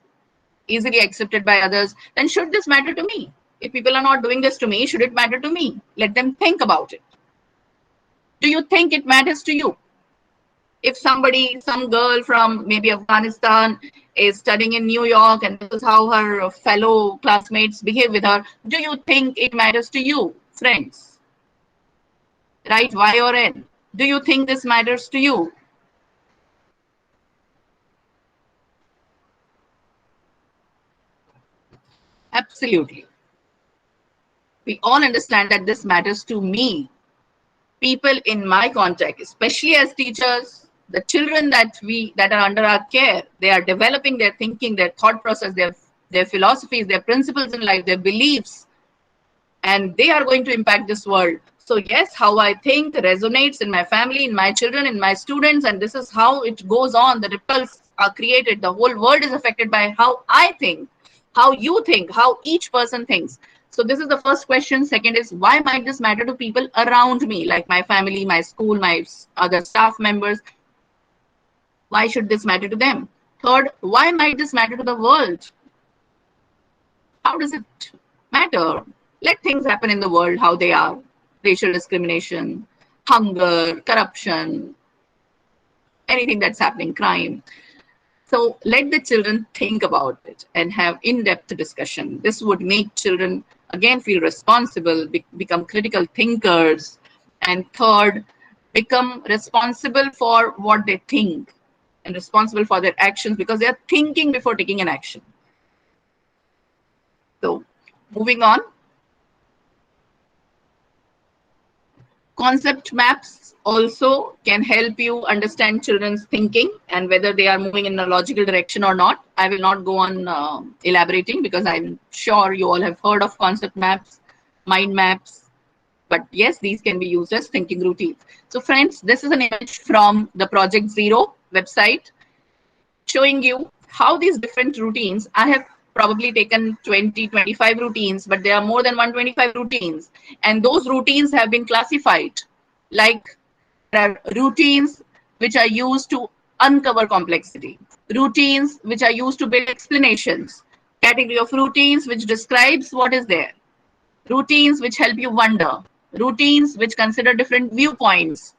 easily accepted by others, then should this matter to me? If people are not doing this to me, should it matter to me? Let them think about it. Do you think it matters to you? If somebody, some girl from maybe Afghanistan is studying in New York and this is how her fellow classmates behave with her, do you think it matters to you, friends? Right? Y or N? Do you think this matters to you? Absolutely. We all understand that this matters to me. People in my contact, especially as teachers, the children that are under our care, they are developing their thinking, their thought process, their philosophies, their principles in life, their beliefs, and they are going to impact this world. So yes, how I think resonates in my family, in my children, in my students, and this is how it goes on. The ripples are created. The whole world is affected by how I think, how you think, how each person thinks. So this is the first question. Second is, why might this matter to people around me, like my family, my school, my other staff members? Why should this matter to them? Third, why might this matter to the world? How does it matter? Let things happen in the world how they are. Racial discrimination, hunger, corruption, anything that's happening, crime. So let the children think about it and have in-depth discussion. This would make children, again, feel responsible, become critical thinkers. And third, become responsible for what they think and responsible for their actions because they are thinking before taking an action. So moving on. Concept maps also can help you understand children's thinking and whether they are moving in a logical direction or not. I will not go on elaborating because I'm sure you all have heard of concept maps, mind maps, but yes, these can be used as thinking routines. So friends, this is an image from the Project Zero website showing you how these different routines, I have probably taken 20, 25 routines, but there are more than 125 routines. And those routines have been classified like There are routines which are used to uncover complexity. Routines which are used to build explanations. Category of routines which describes what is there. Routines which help you wonder. Routines which consider different viewpoints.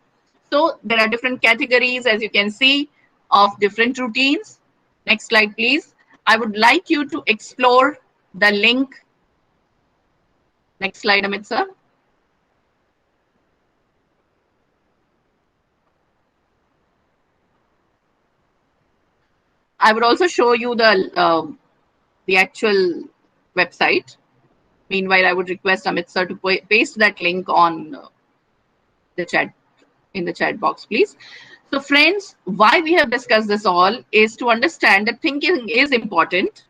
So there are different categories, as you can see, of different routines. Next slide, please. I would like you to explore the link. Next slide, Amit sir. I would also show you the actual website. Meanwhile, I would request Amit sir to paste that link on the chat, in the chat box, please. So friends, why we have discussed this all is to understand that thinking is important.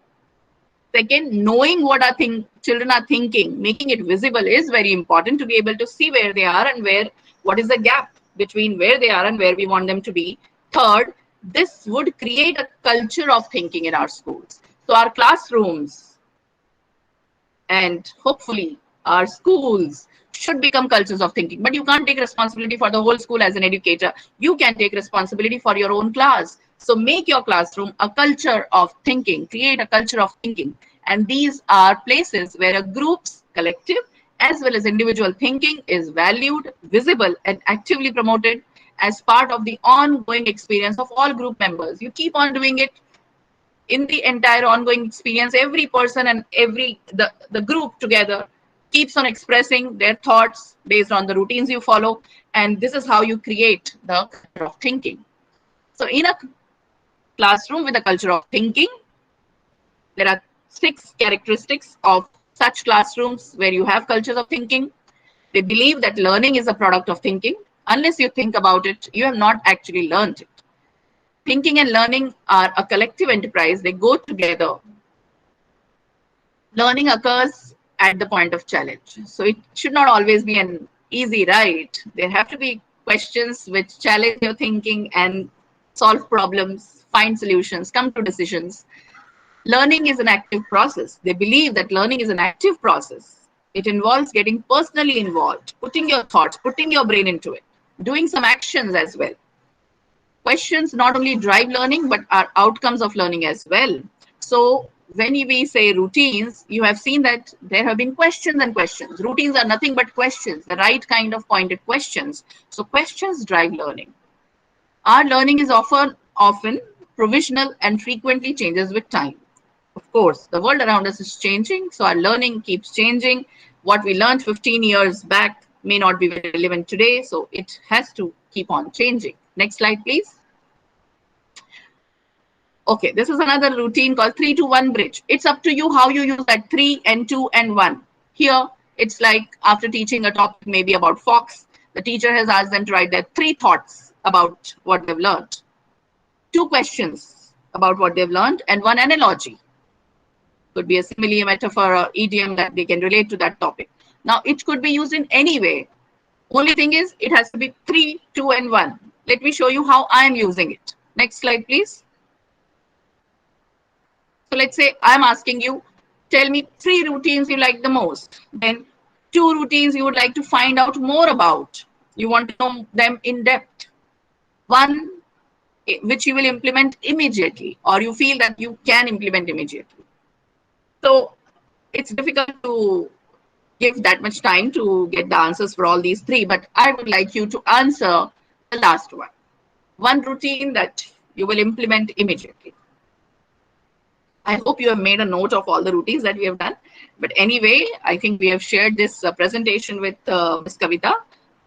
Second, knowing what our children are thinking, making it visible is very important to be able to see where they are and what is the gap between where they are and where we want them to be. Third, this would create a culture of thinking in our schools. So our classrooms and hopefully our schools should become cultures of thinking. But you can't take responsibility for the whole school as an educator. You can take responsibility for your own class. So make your classroom a culture of thinking, create a culture of thinking. And these are places where a group's collective as well as individual thinking is valued, visible, and actively promoted as part of the ongoing experience of all group members. You keep on doing it in the entire ongoing experience. Every person and the group together keeps on expressing their thoughts based on the routines you follow, and this is how you create the culture of thinking. So in a classroom with a culture of thinking, there are 6 characteristics of such classrooms where you have cultures of thinking. They believe that learning is a product of thinking. Unless you think about it, you have not actually learned it. Thinking and learning are a collective enterprise. They go together. Learning occurs at the point of challenge. So it should not always be an easy ride. There have to be questions which challenge your thinking and solve problems, find solutions, come to decisions. Learning is an active process. They believe that learning is an active process. It involves getting personally involved, putting your thoughts, putting your brain into it, doing some actions as well. Questions not only drive learning, but are outcomes of learning as well. So when we say routines, you have seen that there have been questions and questions. Routines are nothing but questions, the right kind of pointed questions. So questions drive learning. Our learning is often provisional and frequently changes with time. Of course, the world around us is changing, so our learning keeps changing. What we learned 15 years back may not be very relevant today, so it has to keep on changing. Next slide, please. Okay, this is another routine called 3-to-1 bridge. It's up to you how you use that 3 and 2 and 1. Here, it's like after teaching a topic maybe about fox, the teacher has asked them to write their 3 thoughts about what they've learned, 2 questions about what they've learned, and 1 analogy. Could be a simile, a metaphor, or idiom that they can relate to that topic. Now, it could be used in any way. Only thing is, it has to be 3, 2, and 1. Let me show you how I'm using it. Next slide, please. So let's say I'm asking you, tell me 3 routines you like the most. Then 2 routines you would like to find out more about. You want to know them in depth. 1 which you will implement immediately, or you feel that you can implement immediately. So it's difficult to give that much time to get the answers for all these 3, but I would like you to answer the last one. 1 routine that you will implement immediately. I hope you have made a note of all the routines that we have done. But anyway, I think we have shared this presentation with Ms. Kavita.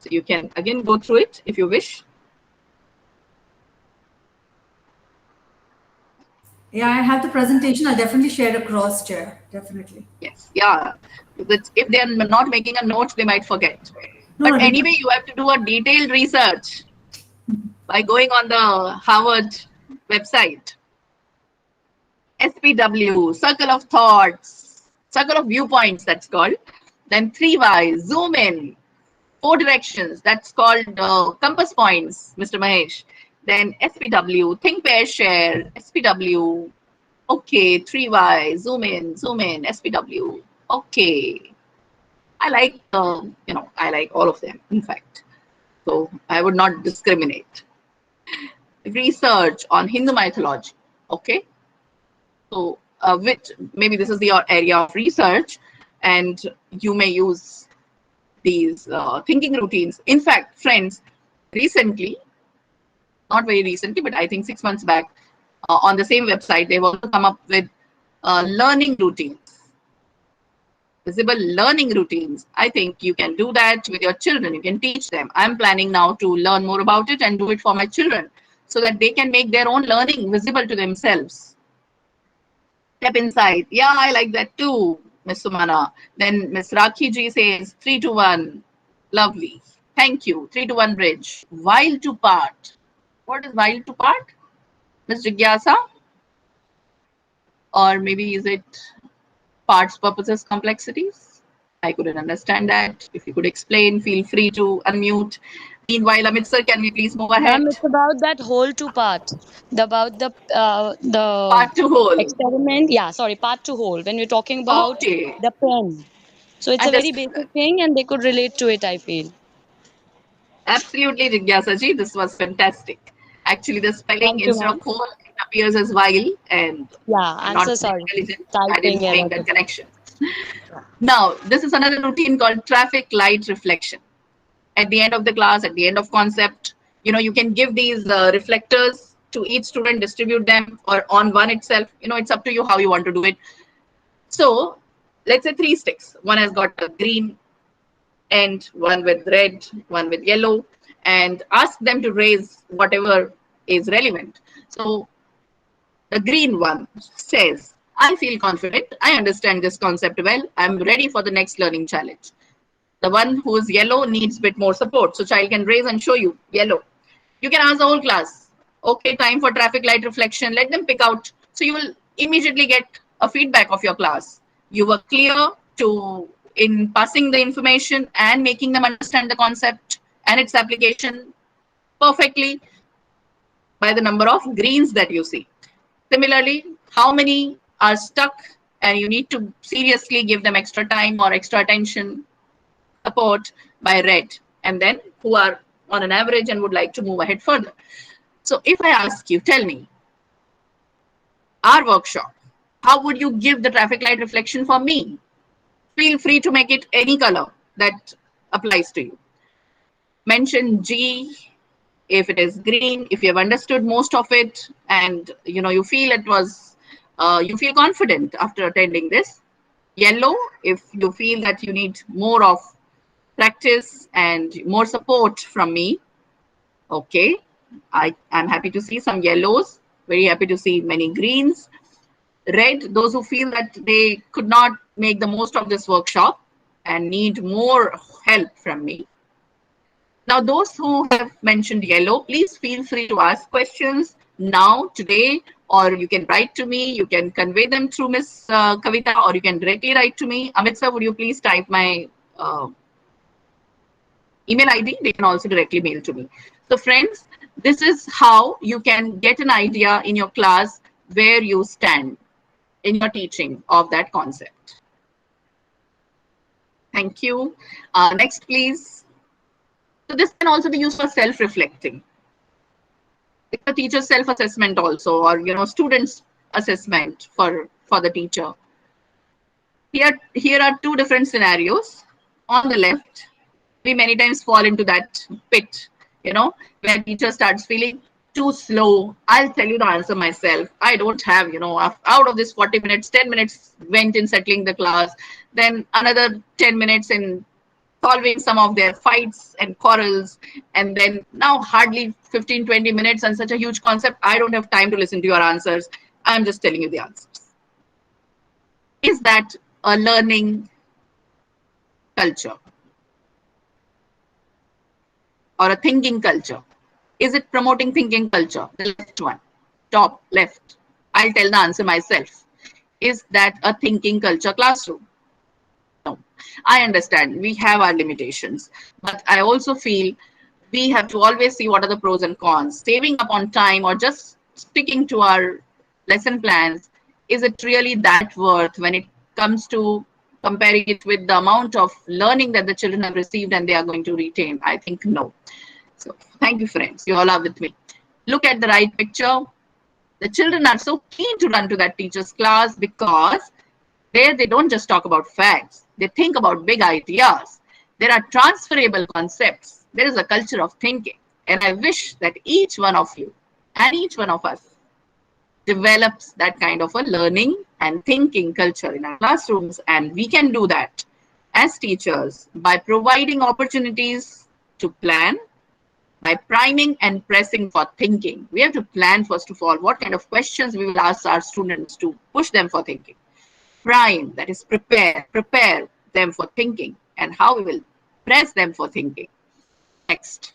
So you can again go through it if you wish. Yeah, I have the presentation. I'll definitely share across, Chair. Definitely. Yes, yeah. If they are not making a note, they might forget. No, But no, anyway, you have to do a detailed research by going on the Harvard website. SPW, circle of thoughts, circle of viewpoints, that's called. Then 3 Ys, zoom in, 4 directions, that's called compass points, Mr. Mahesh. Then SPW, think, pair, share, SPW. Okay, 3 Ys, zoom in, SPW. Okay. I like, I like all of them, in fact. So I would not discriminate. Research on Hindu mythology. Okay. So which maybe this is your area of research, and you may use these thinking routines. In fact, friends, recently, not very recently, but I think 6 months back, on the same website, they've also come up with learning routines, visible learning routines. I think you can do that with your children. You can teach them. I'm planning now to learn more about it and do it for my children so that they can make their own learning visible to themselves. Step inside. Yeah, I like that too, Miss Sumana. Then Miss Rakhi ji says 3 to 1. Lovely. Thank you. 3 to 1 bridge. While to part. What is while to part? Miss Jigyasa? Or maybe is it parts, purposes, complexities? I couldn't understand that. If you could explain, feel free to unmute. Meanwhile, Amit sir, can we please move Ma'am, ahead? it's about that whole two part. About the Part to whole. experiment. Yeah, sorry, part to whole. When we're talking about Okay. the pen. So it's a very Understood that. basic thing and they could relate to it, I feel. Absolutely, Jigyasa ji. This was fantastic. Actually, the spelling Thank you, instead of ma'am. whole, it appears as while, and Yeah, I'm I'm not so very sorry. intelligent. I Typing didn't error. make that connection. Now, this is another routine called traffic light reflection. At the end of the class, at the end of concept, you can give these reflectors to each student, distribute them, or on one itself. It's up to you how you want to do it. So let's say 3 sticks. One has got a green end, one with red, one with yellow, and ask them to raise whatever is relevant. So the green one says, I feel confident, I understand this concept well, I'm ready for the next learning challenge. The one who is yellow needs a bit more support. So child can raise and show you yellow. You can ask the whole class, okay, time for traffic light reflection. Let them pick out. So you will immediately get a feedback of your class. You were clear to in passing the information and making them understand the concept and its application perfectly by the number of greens that you see. Similarly, how many are stuck and you need to seriously give them extra time or extra attention, support by red, and then who are on an average and would like to move ahead further. So if I ask you, tell me, our workshop, how would you give the traffic light reflection for me? Feel free to make it any color that applies to you. Mention G if it is green, if you have understood most of it, and you feel it was, you feel confident after attending this. Yellow, if you feel that you need more of practice and more support from me. Okay, I'm happy to see some yellows, very happy to see many greens. Red, those who feel that they could not make the most of this workshop and need more help from me. Now, those who have mentioned yellow, please feel free to ask questions now, today, or you can write to me. You can convey them through Miss Kavita, or you can directly write to me. Amit sir, would you please type my email ID? They can also directly mail to me. So friends, this is how you can get an idea in your class where you stand in your teaching of that concept. Thank you. Next, please. So this can also be used for self-reflecting. It's a teacher self-assessment also, or students assessment for the teacher. Here are two different scenarios. On the left, we many times fall into that pit, where teacher starts feeling too slow. I'll tell you the answer myself. I don't have, out of this 40 minutes, 10 minutes went in settling the class, then another 10 minutes in solving some of their fights and quarrels, and then now hardly 15-20 minutes on such a huge concept. I don't have time to listen to your answers. I'm just telling you the answers. Is that a learning culture or a thinking culture? Is it promoting thinking culture? The left one, top left. I'll tell the answer myself. Is that a thinking culture classroom? No. I understand we have our limitations, but I also feel we have to always see what are the pros and cons. Saving up on time or just sticking to our lesson plans, is it really that worth when it comes to comparing it with the amount of learning that the children have received and they are going to retain? I think no. So thank you, friends. You all are with me. Look at the right picture. The children are so keen to run to that teacher's class because there they don't just talk about facts. They think about big ideas. There are transferable concepts. There is a culture of thinking. And I wish that each one of you and each one of us develops that kind of a learning and thinking culture in our classrooms. And we can do that as teachers by providing opportunities to plan, by priming and pressing for thinking. We have to plan, first of all, what kind of questions we will ask our students to push them for thinking. Prime, that is prepare them for thinking, and how we will press them for thinking. Next.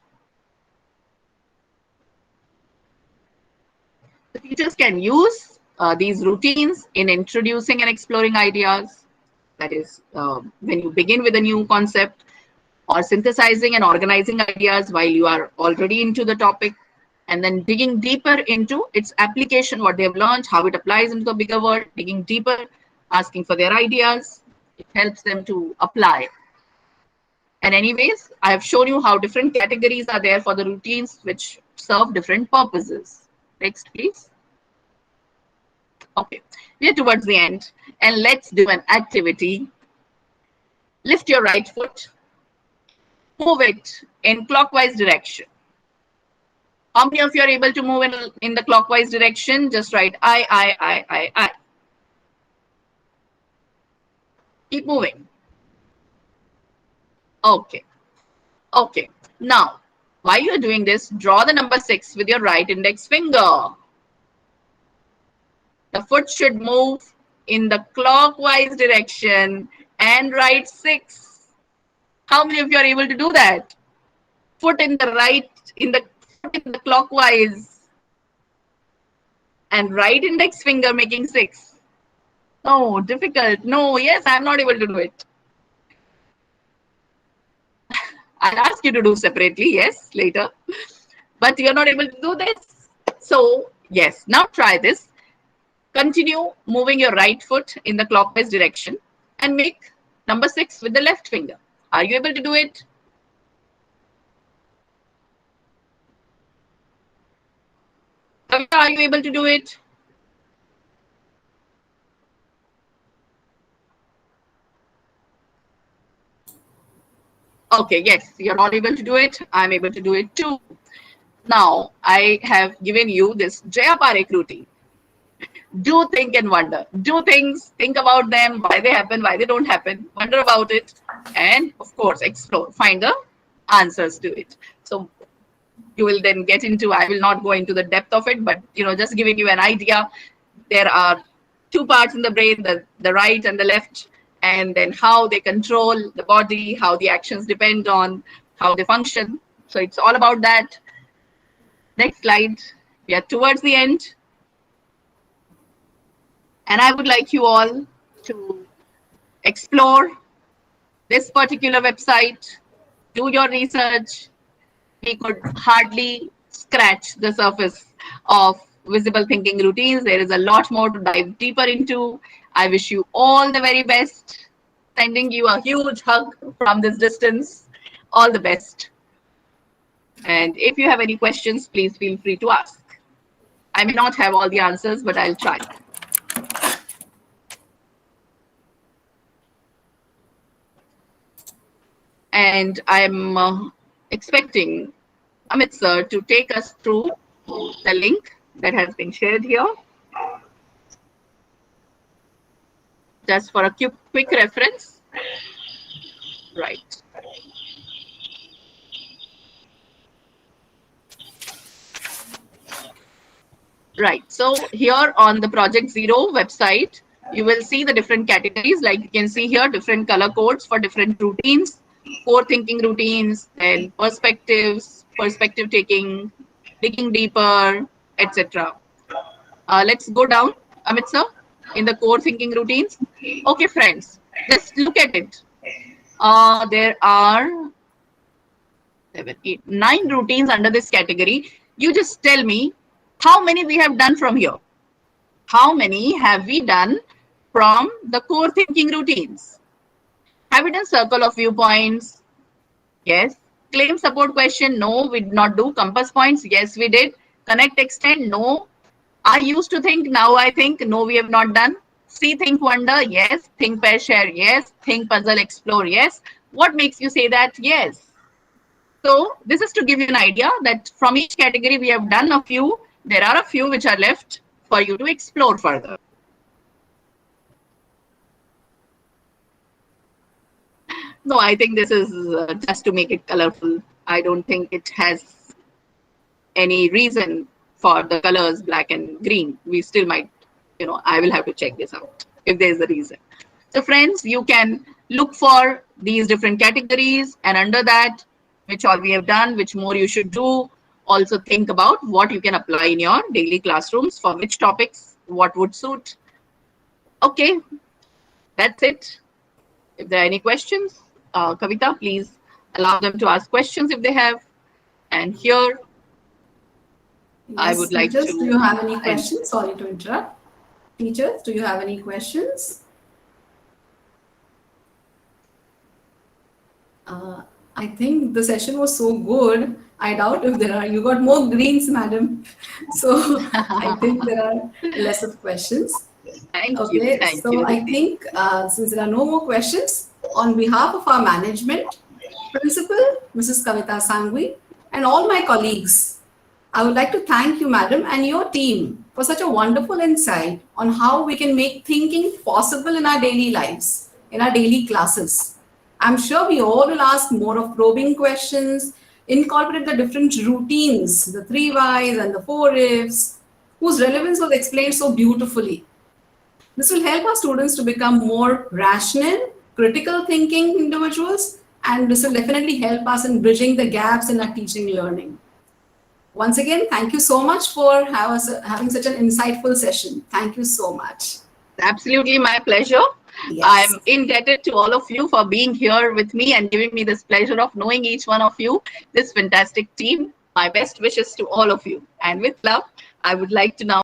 The teachers can use these routines in introducing and exploring ideas. That is, when you begin with a new concept, or synthesizing and organizing ideas while you are already into the topic, and then digging deeper into its application, what they have learned, how it applies into the bigger world, digging deeper, asking for their ideas. It helps them to apply. And anyways, I have shown you how different categories are there for the routines which serve different purposes. Next, please. Okay, we are towards the end, and let's do an activity. Lift your right foot, move it in clockwise direction. How many of you are able to move in the clockwise direction? Just write I. Keep moving. Okay. Okay. Now, while you're doing this, draw the number 6 with your right index finger. The foot should move in the clockwise direction and write 6. How many of you are able to do that? Foot in the right, in the clockwise, and right index finger making 6. No, difficult. No, yes, I'm not able to do it. I'll ask you to do separately, yes, later. But you're not able to do this. So, yes, now try this. Continue moving your right foot in the clockwise direction and make number 6 with the left finger. Are you able to do it? Kavita, are you able to do it? Okay, yes, you're all able to do it. I'm able to do it too. Now, I have given you this Jaya Parekh routine. Do think and wonder. Do things, think about them, why they happen, why they don't happen, wonder about it, and of course, explore, find the answers to it. So you will then get into, I will not go into the depth of it, but just giving you an idea. There are 2 parts in the brain, the right and the left, and then how they control the body, how the actions depend on how they function. So it's all about that. Next slide. We are towards the end. And I would like you all to explore this particular website, do your research. We could hardly scratch the surface of visible thinking routines. There is a lot more to dive deeper into. I wish you all the very best. Sending you a huge hug from this distance. All the best. And if you have any questions, please feel free to ask. I may not have all the answers, but I'll try. And I'm expecting Amit sir to take us through the link that has been shared here. Just for a quick reference. Right. Right. So here on the Project Zero website, you will see the different categories. Like you can see here, different color codes for different routines, core thinking routines, and perspectives, perspective taking, digging deeper, etc. Let's go down, Amit sir, in the core thinking routines. Okay, friends, let's look at it. There are 7, 8, 9 routines under this category. You just tell me how many we have done from here. How many have we done from the core thinking routines? Have we done circle of viewpoints? Yes. Claim support question, no, we did not do. Compass points, yes, we did. Connect extend, no. I used to think, now I think, no, we have not done. See, think, wonder, yes. Think, pair, share, yes. Think, puzzle, explore, yes. What makes you say that? Yes. So this is to give you an idea that from each category we have done a few. There are a few which are left for you to explore further. No, I think this is just to make it colorful. I don't think it has any reason for the colors black and green. We still might, I will have to check this out if there's a reason. So friends, you can look for these different categories, and under that, which all we have done, which more you should do. Also think about what you can apply in your daily classrooms for which topics, what would suit. Okay, that's it. If there are any questions, Kavita, please allow them to ask questions if they have. And here, I would Yes, like teachers, do you to have any end. questions? Sorry to interrupt. Teachers, do you have any questions? I think the session was so good. I doubt if there are. You got more greens, madam. So I think there are less of questions. Thank you. Okay, Thank you, so I Aditi. think since there are no more questions, on behalf of our management, principal, Mrs. Kavita Sangvi, and all my colleagues, I would like to thank you, madam, and your team for such a wonderful insight on how we can make thinking possible in our daily lives, in our daily classes. I'm sure we all will ask more of probing questions, incorporate the different routines, the three whys and the four ifs, whose relevance was explained so beautifully. This will help our students to become more rational, critical thinking individuals, and this will definitely help us in bridging the gaps in our teaching learning. Once again, thank you so much for having such an insightful session. Thank you so much. Absolutely my pleasure. Yes. I'm indebted to all of you for being here with me and giving me this pleasure of knowing each one of you, this fantastic team. My best wishes to all of you. And with love, I would like to now